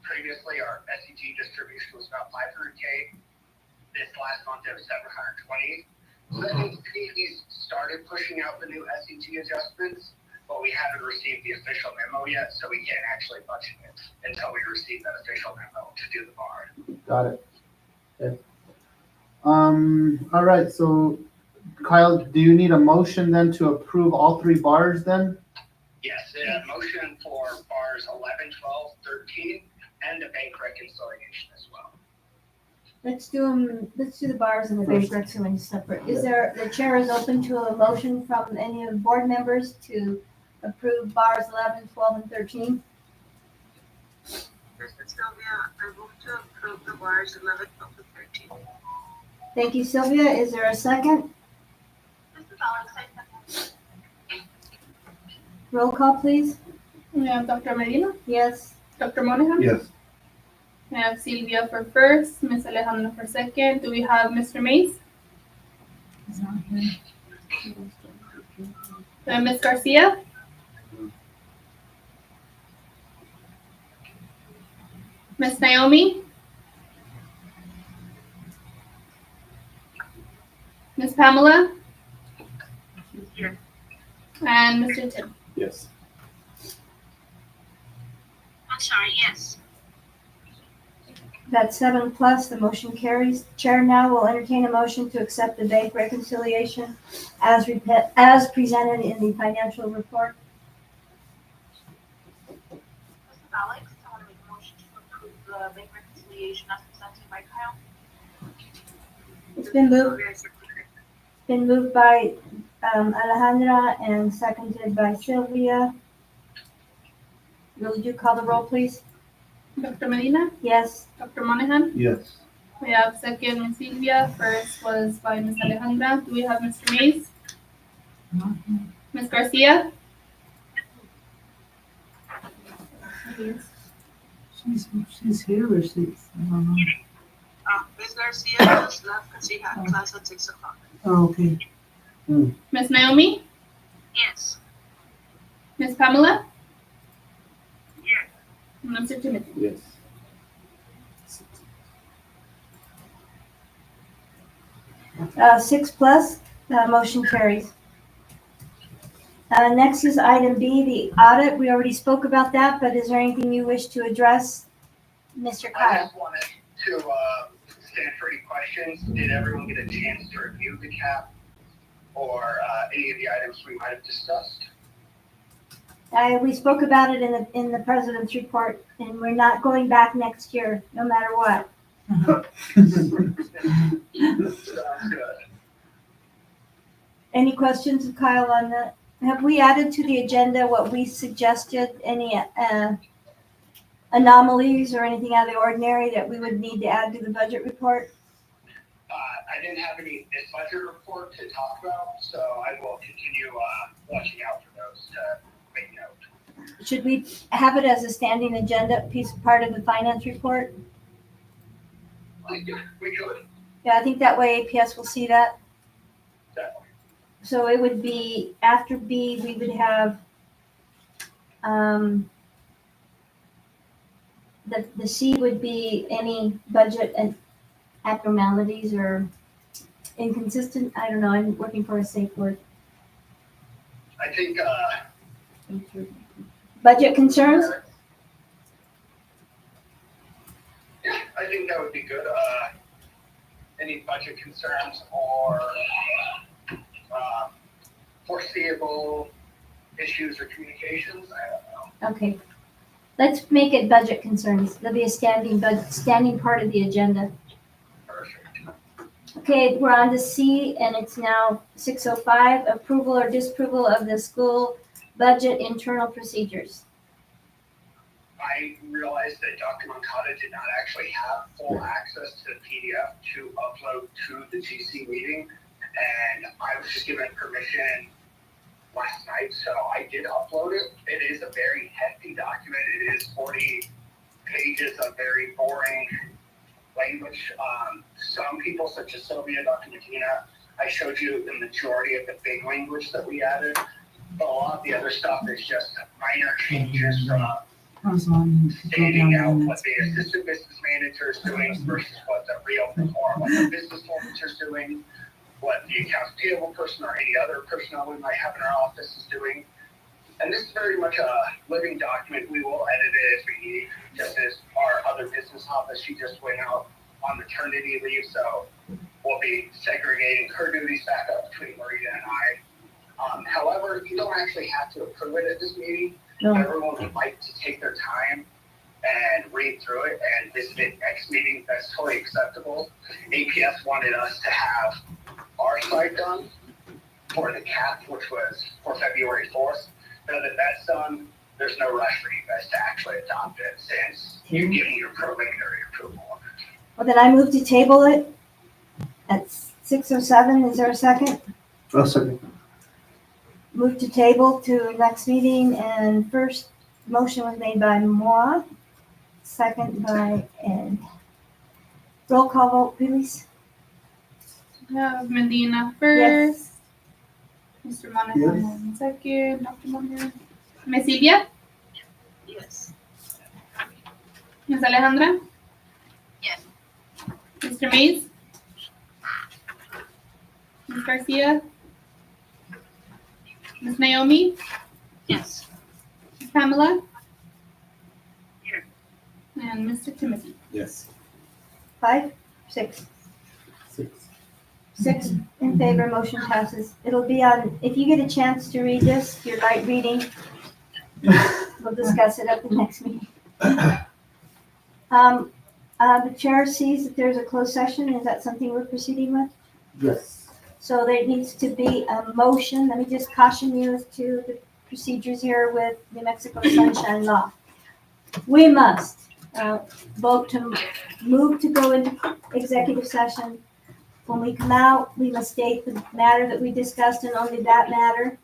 Previously, our SET distribution was about 500K. This last month, it was 720. So that means PE's started pushing out the new SET adjustments, but we haven't received the official memo yet, so we can't actually budget it until we receive that official memo to do the bar. Got it. Okay. All right, so Kyle, do you need a motion then to approve all three bars then? Yes, a motion for bars 11, 12, 13, and the bank reconciliation as well. Let's do the bars and the bank reconciliation separate. The chair is open to a motion from any of the board members to approve bars 11, 12, and 13? This is Sylvia. I move to approve the bars 11, 12, and 13. Thank you, Sylvia. Is there a second? This is Alex. I second. Roll call, please. We have Dr. Medina, Yes. Dr. Monahan. Yes. We have Sylvia for first, Ms. Alejandra for second. Do we have Mr. Mays? He's not here. We have Ms. Garcia? Ms. Naomi? Ms. Pamela? Yes. And Mr. Tim? Yes. I'm sorry, yes. That's 7 plus, the motion carries. Chair now will entertain a motion to accept the bank reconciliation as presented in the financial report. This is Alex. I want to make a motion to approve the bank reconciliation as presented by Kyle. It's been moved by Alejandra and seconded by Sylvia. Will you call the roll, please? Dr. Medina? Yes. Dr. Monahan? Yes. We have second Ms. Sylvia. First was by Ms. Alejandra. Do we have Mr. Mays? Not here. Ms. Garcia? She's here or she's, I don't know. Ms. Garcia just left because she had class at 6 o'clock. Oh, okay. Ms. Naomi? Yes. Ms. Pamela? Yes. And Mr. Timothy? Yes. Six plus, motion carries. Next is item B, the audit. We already spoke about that, but is there anything you wish to address, Mr. I Kyle? just wanted to stand for any questions. Did everyone get a chance to review the cap or any of the items we might have discussed? We spoke about it in the president's report, and we're not going back next year, no matter what. Sounds good. Any questions of Kyle on that? Have we added to the agenda what we suggested? Any anomalies or anything out of the ordinary that we would need to add to the budget report? I didn't have any this budget report to talk about, so I will continue watching out for those to make note. Should we have it as a standing agenda piece, part of the finance report? We could. Yeah, I think that way APS will see that. Definitely. So it would be, after B, we would have, the C would be any budget and abnormalities or inconsistent, I don't know, I'm working for a safe word. I think Budget concerns? Yeah, I think that would be good. Any budget concerns or foreseeable issues or communications? I don't know. Okay. Let's make it budget concerns. There'll be a standing part of the agenda. Perfect. Okay, we're on to C, and it's now 6:05, approval or disapproval of the school budget internal procedures. I realized that Dr. Moncada did not actually have full access to the PDF to upload to the GC meeting, and I was just given permission last night, so I did upload it. It is a very hefty document. It is 40 pages of very boring language. Some people, such as Sylvia, Dr. Medina, I showed you the majority of the big language that we added, but a lot of the other stuff is just minor changes from I was wanting to go stating down out the what next the page. assistant business manager is doing versus what the real or what the business manager is doing, what the accounts payable person or any other personnel we might have in our office is doing. And this is very much a living document. We will edit it as we need, just as our other business office, she just went out on maternity leave, so we'll be segregating her duties back up between Maria and I. However, you don't actually have to approve it at this meeting. No. Everyone would like to take their time and read through it and visit it next meeting. That's totally acceptable. APS wanted us to have our side done for the CAP, which was for February 4th. Now that that's done, there's no rush for you guys to actually adopt it since you're giving your preliminary approval of it. Well, then I move to table it at 6:07. Is there a second? I'll second. Move to table to next meeting, and first motion was made by moi, second by Ed. Roll call vote, please. We have Medina Yes. first, Mr. Monahan second, Dr. Monahan. Ms. Silvia, Yes. Ms. Alejandra, Yes. Mr. Mays, Ms. Garcia, Ms. Naomi, Yes. Ms. Pamela, Here. and Mr. Timothy. Yes. 5, 6. 6 in favor, motion passes. It'll be on, if you get a chance to read this, your light reading, we'll discuss it at the next meeting. The chair sees that there's a closed session. Is that something we're proceeding with? Yes. So there needs to be a motion. Let me just caution you as to the procedures here with New Mexico Sunshine Law. We must vote to move to go into executive session. When we come out, we must state the matter that we discussed and only that matter.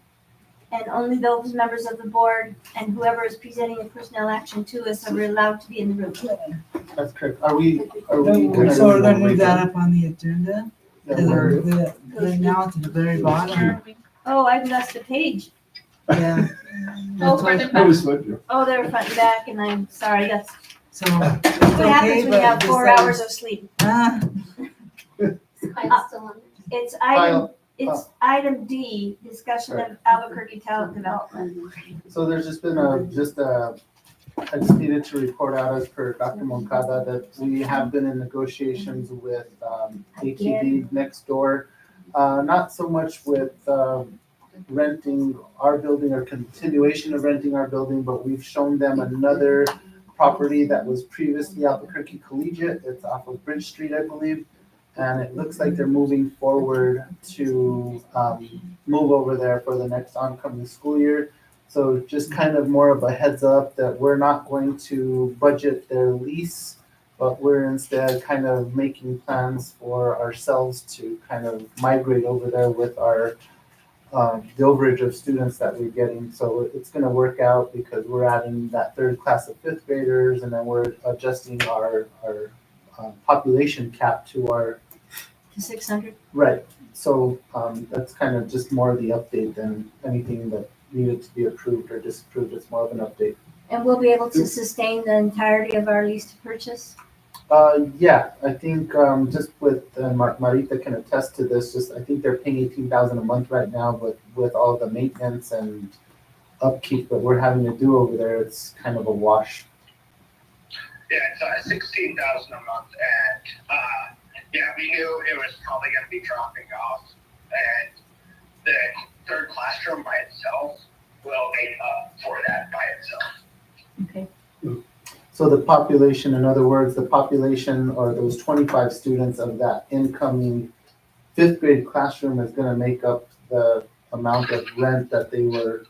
And only those members of the board and whoever is presenting a personnel action to us are allowed to be in the room. That's correct. Are we So we're gonna move that up on the agenda? Right now it's at the very bottom. Oh, I've lost a page. Yeah. Oh, front and I back. was wondering. Oh, they're front and back, and I'm sorry. That's So it's what okay, happens when you but have just 4 that hours of sleep. Ah, It's item D, discussion of Albuquerque talent development. So there's just been I just needed to report out as per Dr. Moncada that we have been in negotiations with ATD next door. Not so much with renting our building or continuation of renting our building, but we've shown them another property that was previously Albuquerque Collegiate. It's off of Bridge Street, I believe. And it looks like they're moving forward to move over there for the next oncoming school year. So just kind of more of a heads up that we're not going to budget their lease, but we're instead kind of making plans for ourselves to kind of migrate over there with our the overage of students that we're getting. So it's going to work out because we're adding that third class of fifth graders, and then we're adjusting our population cap to our To 600. right. So that's kind of just more of the update than anything that needed to be approved or disapproved. It's more of an update. And we'll be able to sustain the entirety of our lease to purchase. Yeah, I think just with Marita can attest to this. Just I think they're paying $18,000 a month right now, but with all the maintenance and upkeep that we're having to do over there, it's kind of a wash. Yeah, it's 16,000 a month, and yeah, we knew it was probably going to be dropping off, and the third classroom by itself will make up for that by itself. Okay. So the population, in other words, the population or those 25 students of that incoming fifth grade classroom is going to make up the amount of rent that they were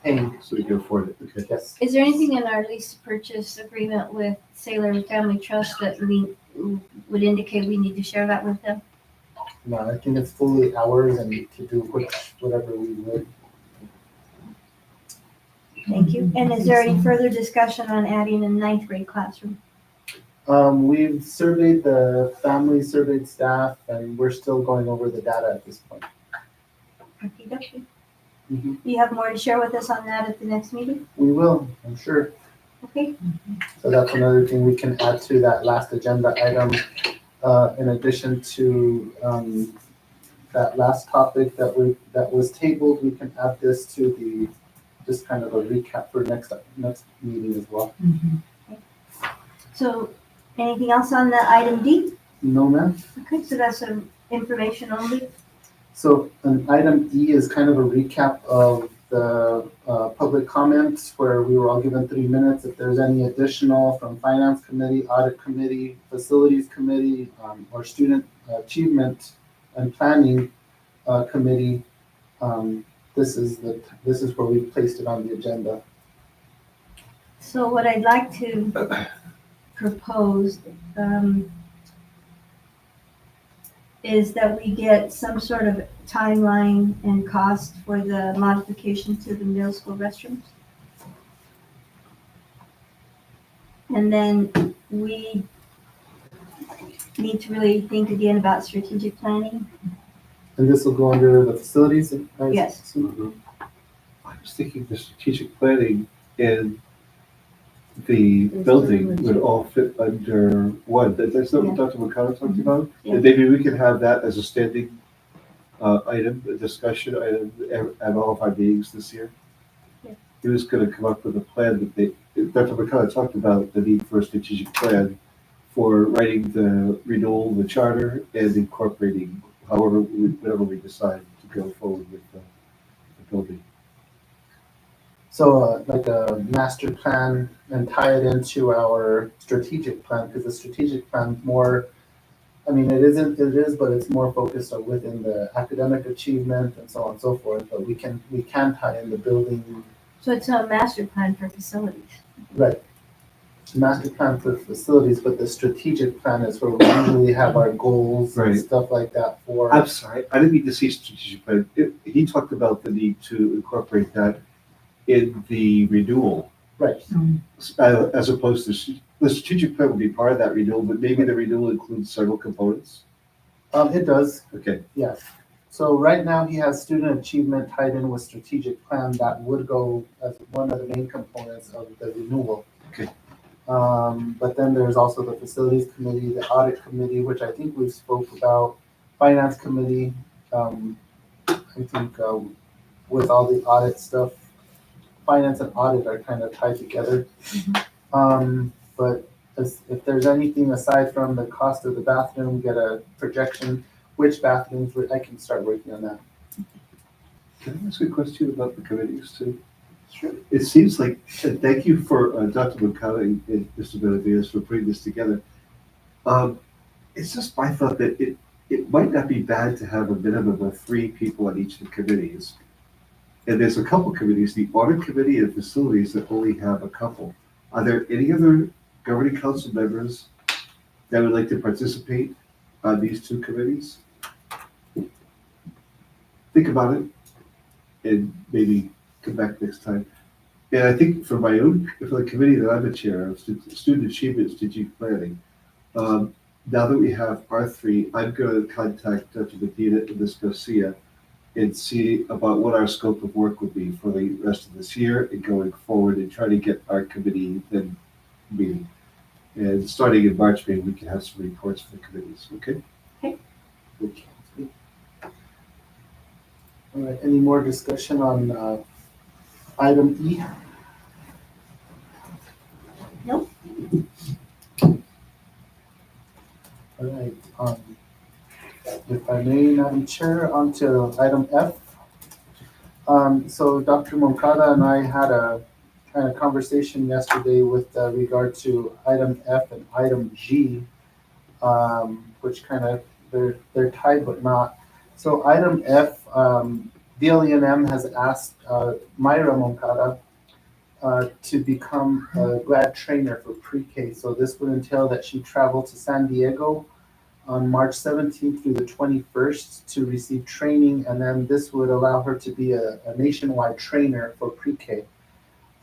paying. So we can afford it, okay. Yes. Is there anything in our lease to purchase agreement with Sailor Family Trust that we would indicate we need to share that with them? No, I think it's fully ours and to do whatever we would. Thank you. And is there any further discussion on adding a ninth grade classroom? We've surveyed the family, surveyed staff, and we're still going over the data at this point. Okey-dokey. Mhm. You have more to share with us on that at the next meeting? We will, I'm sure. Okay. So that's another thing we can add to that last agenda item. In addition to that last topic that was tabled, we can add this to the, just kind of a recap for next meeting as well. So anything else on the item D? No, ma'am? Okay, so that's some information only. So an item E is kind of a recap of the public comments where we were all given 3 minutes. If there's any additional from Finance Committee, Audit Committee, Facilities Committee, or Student Achievement and Planning Committee, this is where we placed it on the agenda. So what I'd like to propose is that we get some sort of timeline and cost for the modification to the middle school restrooms. And then we need to really think again about strategic planning. And this will go under the facilities? Yes. I was thinking the strategic planning and the building would all fit under one. That's what Dr. McConnell talked about. Yeah. And maybe we can have that as a standing item, a discussion item at all of our meetings this year. Yeah. He was going to come up with a plan that Dr. McConnell talked about the need for a strategic plan for writing the renewal, the charter, and incorporating whatever we decide to go forward with the building. So like a master plan and tie it into our strategic plan, because the strategic plan more, I mean, it is, but it's more focused on within the academic achievement and so on and so forth, but we can tie in the building. So it's a master plan for facilities. Right. Master plan for facilities, but the strategic plan is where we usually have our goals and Right. stuff like that for. I'm sorry, I didn't mean to say strategic plan. He talked about the need to incorporate that in the renewal. Right. As opposed to, the strategic plan would be part of that renewal, but maybe the renewal includes several components. It does. Okay, Yes. So right now he has student achievement tied in with strategic plan that would go as one of the main components of the renewal. Okay. But then there's also the facilities committee, the audit committee, which I think we spoke about, finance committee. I think with all the audit stuff, finance and audit are kind of tied together. But if there's anything aside from the cost of the bathroom, get a projection, which bathrooms, I can start working on that. can I ask a question about the committees too? Sure. It seems like, and thank you for Dr. McConnell and Mr. Benavides for putting this together. It's just my thought that it might not be bad to have a minimum of 3 people on each of the committees. And there's a couple committees, the audit committee and facilities, that only have a couple. Are there any other governing council members that would like to participate on these 2 committees? Think about it and maybe come back next time. And I think for the committee that I'm a chair of, Student Achievement Strategic Planning, now that we have our 3, I'm going to contact Dr. Medina and Ms. Garcia and see about what our scope of work would be for the rest of this year and going forward, and try to get our committee then meeting. And starting in March, maybe we can have some reports for the committees, okay? Okay. All right, any more discussion on Item E. Nope. All right, if I may, Madam Chair, on to item F. So Dr. Moncada and I had a kind of conversation yesterday with regard to item F and item G, which kind of, they're tied but not. So item F, DLENM has asked Myra Moncada to become a grad trainer for pre-K. So this would entail that she travel to San Diego on March 17th through the 21st to receive training, and then this would allow her to be a nationwide trainer for pre-K.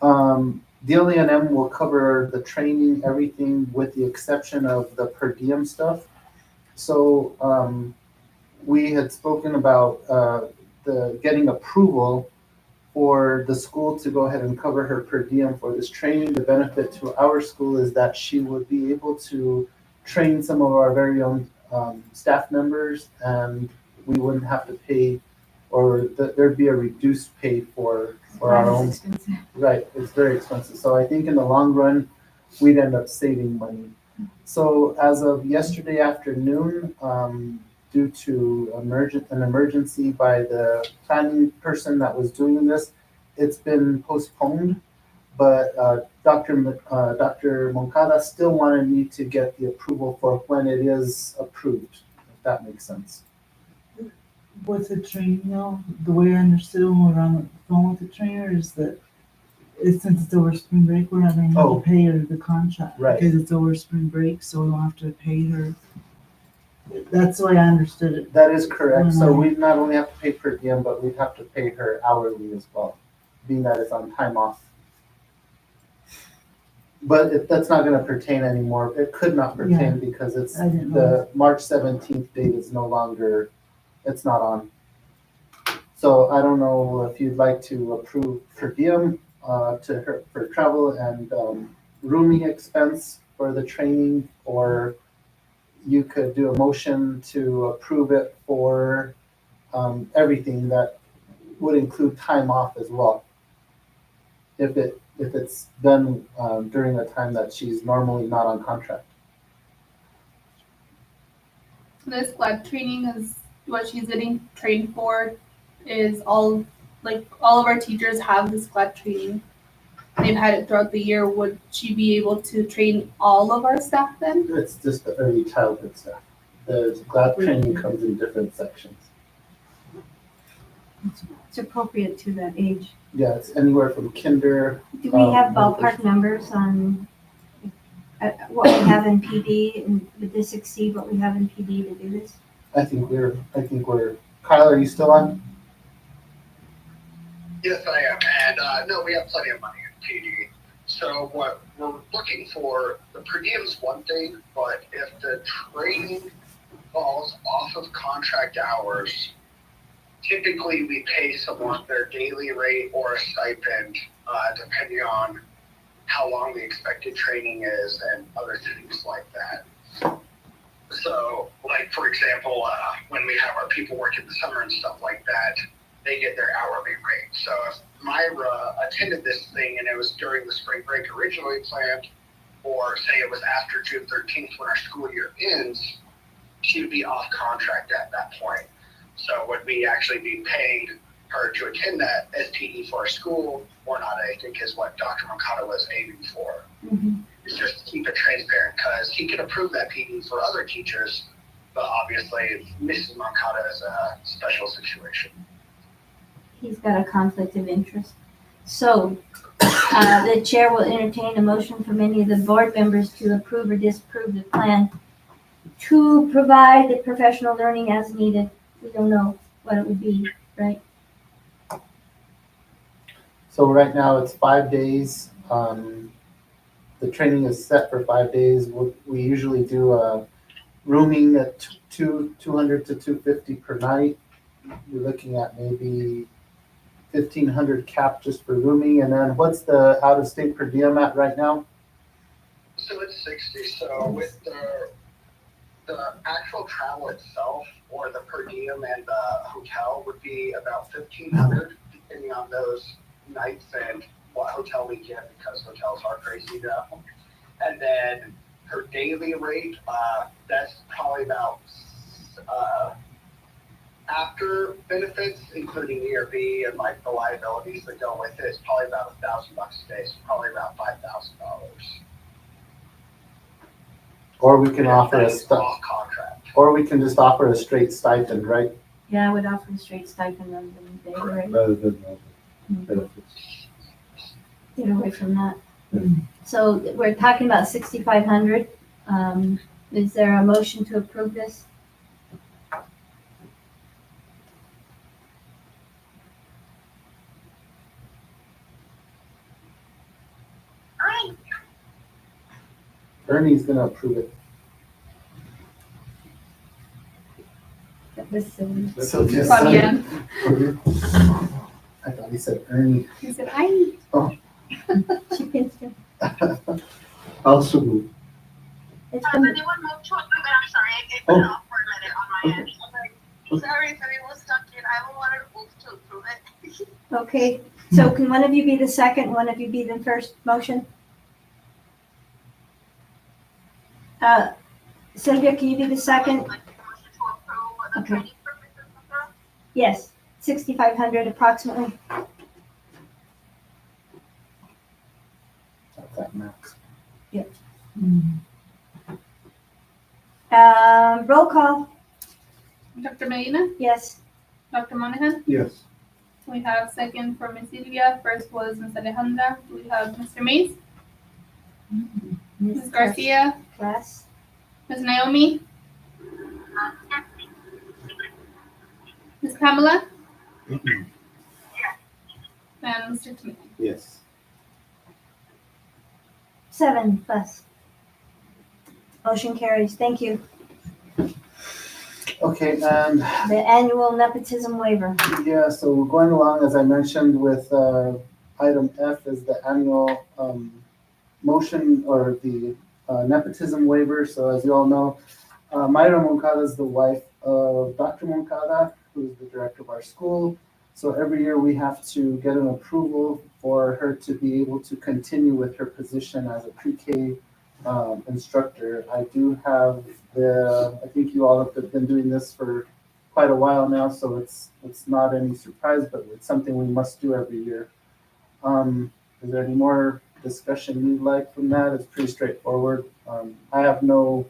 DLENM will cover the training, everything with the exception of the per diem stuff. So we had spoken about the getting approval for the school to go ahead and cover her per diem for this training. The benefit to our school is that she would be able to train some of our very own staff members, and we wouldn't have to pay, or there'd be a reduced pay for our own. Right, it's very expensive. So I think in the long run, we'd end up saving money. So as of yesterday afternoon, due to an emergency by the planning person that was doing this, it's been postponed. But Dr. Moncada still wanted me to get the approval for when it is approved, if that makes sense. With the training, the way I understood when we were on the phone with the trainer is that since it's over spring break, we're not going to have to pay her the contract. Right. Because it's over spring break, so we don't have to pay her. That's the way I understood it. That is correct. So we'd not only have to pay per diem, but we'd have to pay her hourly as well, being that it's on time off. But that's not going to pertain anymore. It could not pertain because it's the March 17th date is no longer, it's not on. So I don't know if you'd like to approve per diem to her for travel and rooming expense for the training, or you could do a motion to approve it for everything that would include time off as well. If it's done during a time that she's normally not on contract. This GLAD training is what she's getting trained for. Is all of our teachers have this GLAD training. They've had it throughout the year. Would she be able to train all of our staff then? It's just the early childhood stuff. The GLAD training comes in different sections. It's appropriate to that age. Yeah, it's anywhere from kinder. Do we have ballpark numbers on what we have in PD, and would this exceed what we have in PD to do this? I think we're, Kyle, are you still on? Yes, I am. And no, we have plenty of money in PD. So what we're looking for, the per diem is one thing, but if the training falls off of contract hours, typically we pay someone their daily rate or a stipend, depending on how long the expected training is and other things like that. So, like, for example, when we have our people work in the summer and stuff like that, they get their hourly rate. So if Myra attended this thing and it was during the spring break originally planned, or say it was after June 13th when our school year ends, she would be off contract at that point. So would we actually be paying her to attend that as PD for our school or not, I think is what Dr. Moncada was aiming for. Mm-hmm. Is just to keep it transparent, because he can approve that PD for other teachers, but obviously Mrs. Moncada is a special situation. He's got a conflict of interest. So the chair will entertain a motion from any of the board members to approve or disapprove the plan to provide the professional learning as needed. We don't know what it would be, right? So right now it's 5 days. The training is set for 5 days. We usually do rooming at 200 to 250 per night. You're looking at maybe 1,500 cap just for rooming. And then what's the out of state per diem at right now? So it's 60. So with the actual travel itself, or the per diem and the hotel, would be about 1,500, depending on those nights and what hotel we get because hotels are crazy now. And then her daily rate, that's probably about, after benefits, including ERB and like the liabilities that go with it, it's probably about $1,000 a day, so probably around $5,000. Or we can offer a That's off contract. or we can just offer a straight stipend, right? Yeah, I would offer a straight stipend rather than a day rate. Rather than benefits. Get away from that. Mm. So we're talking about 6,500. Is there a motion to approve this? Ernie's gonna approve it. That was silly. So just Fabian. I thought he said Ernie. He said, I. She pinched him. Also move. It's Has been, anyone moved to approve it? I'm sorry, it went off for a minute on my end. Sorry if anyone stuck in. I wanted to move to approve it. okay, so can one of you be the second, one of you be the first motion? Sylvia, can you be the second? Like, motion to approve the Okay. training for Mrs. Mata? Yes, 6,500 approximately. That's that max. Roll call, Dr. Medina, yes. Dr. Monahan. Yes. We have second for Ms. Silvia. First was Ms. Alejandra. We have Mr. Mays, Ms. Garcia, Yes. Ms. Naomi, Ms. Pamela, and Mr. Timothy. Yes. 7 plus. Motion carries, thank you. Okay, and The annual nepotism waiver. yeah, so we're going along, as I mentioned, with item F is the annual motion or the nepotism waiver. So as you all know, Mayra Moncada is the wife of Dr. Moncada, who is the director of our school. So every year we have to get an approval for her to be able to continue with her position as a pre-K instructor. I do have I think you all have been doing this for quite a while now, so it's not any surprise, but it's something we must do every year. Is there any more discussion you'd like from that? It's pretty straightforward. I have no,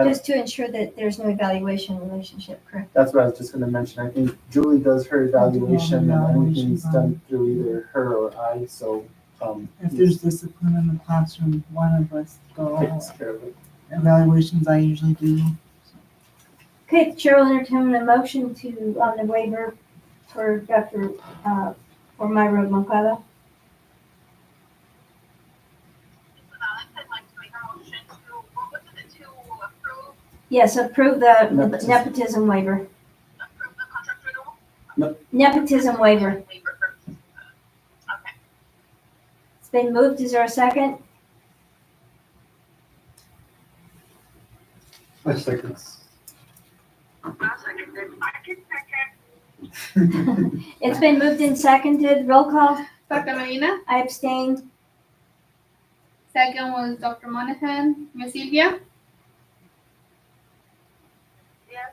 Just to ensure that there's no evaluation relationship, correct? that's what I was just gonna mention. I think Julie does her evaluation and everything's done through either her or I, so, If there's discipline in the classroom, one of us go. takes care of it. Evaluations I usually do. Okay, the chair will entertain a motion to, on the waiver for Dr., for Myra Moncada. Alex, I'd like to make a motion to, what was it, to approve, Yes, approve the Nepotism. nepotism waiver. approve the contract renewal? Nepotism waiver. Waiver for Mrs. Mata. Okay. It's been moved. Is there a second? I second. I'll second it. I can second. It's been moved and seconded. Roll call. Dr. Medina. I abstain. Second was Dr. Monahan. Ms. Silvia. Yes.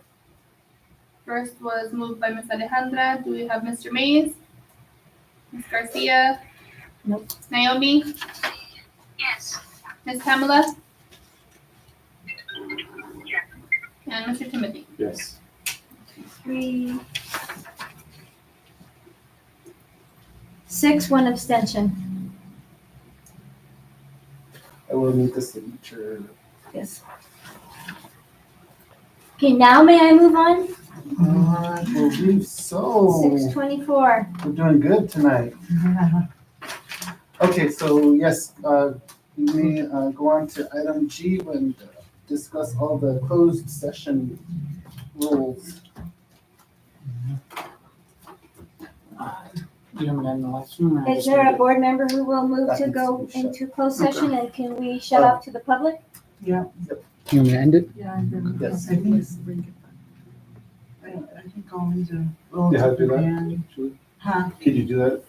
First was moved by Ms. Alejandra. Do we have Mr. Mays? Ms. Garcia? Nope. Naomi? Yes. Ms. Pamela? Yes. And Mr. Timothy. Yes. 3, 6, 1 abstention. I will need the signature. Yes. Okay, now may I move on? I believe so. 6:24. We're doing good tonight. Okay, so yes, we may go on to item G and discuss all the closed session rules. You haven't had an election? or Is just- there a board member who will move That to needs go to be shut. into closed session, and can we shut off to the public? You want me to end it? Yeah, and then Yes. I think I think all these are. You have to do relative that? and- Huh? Could you do that?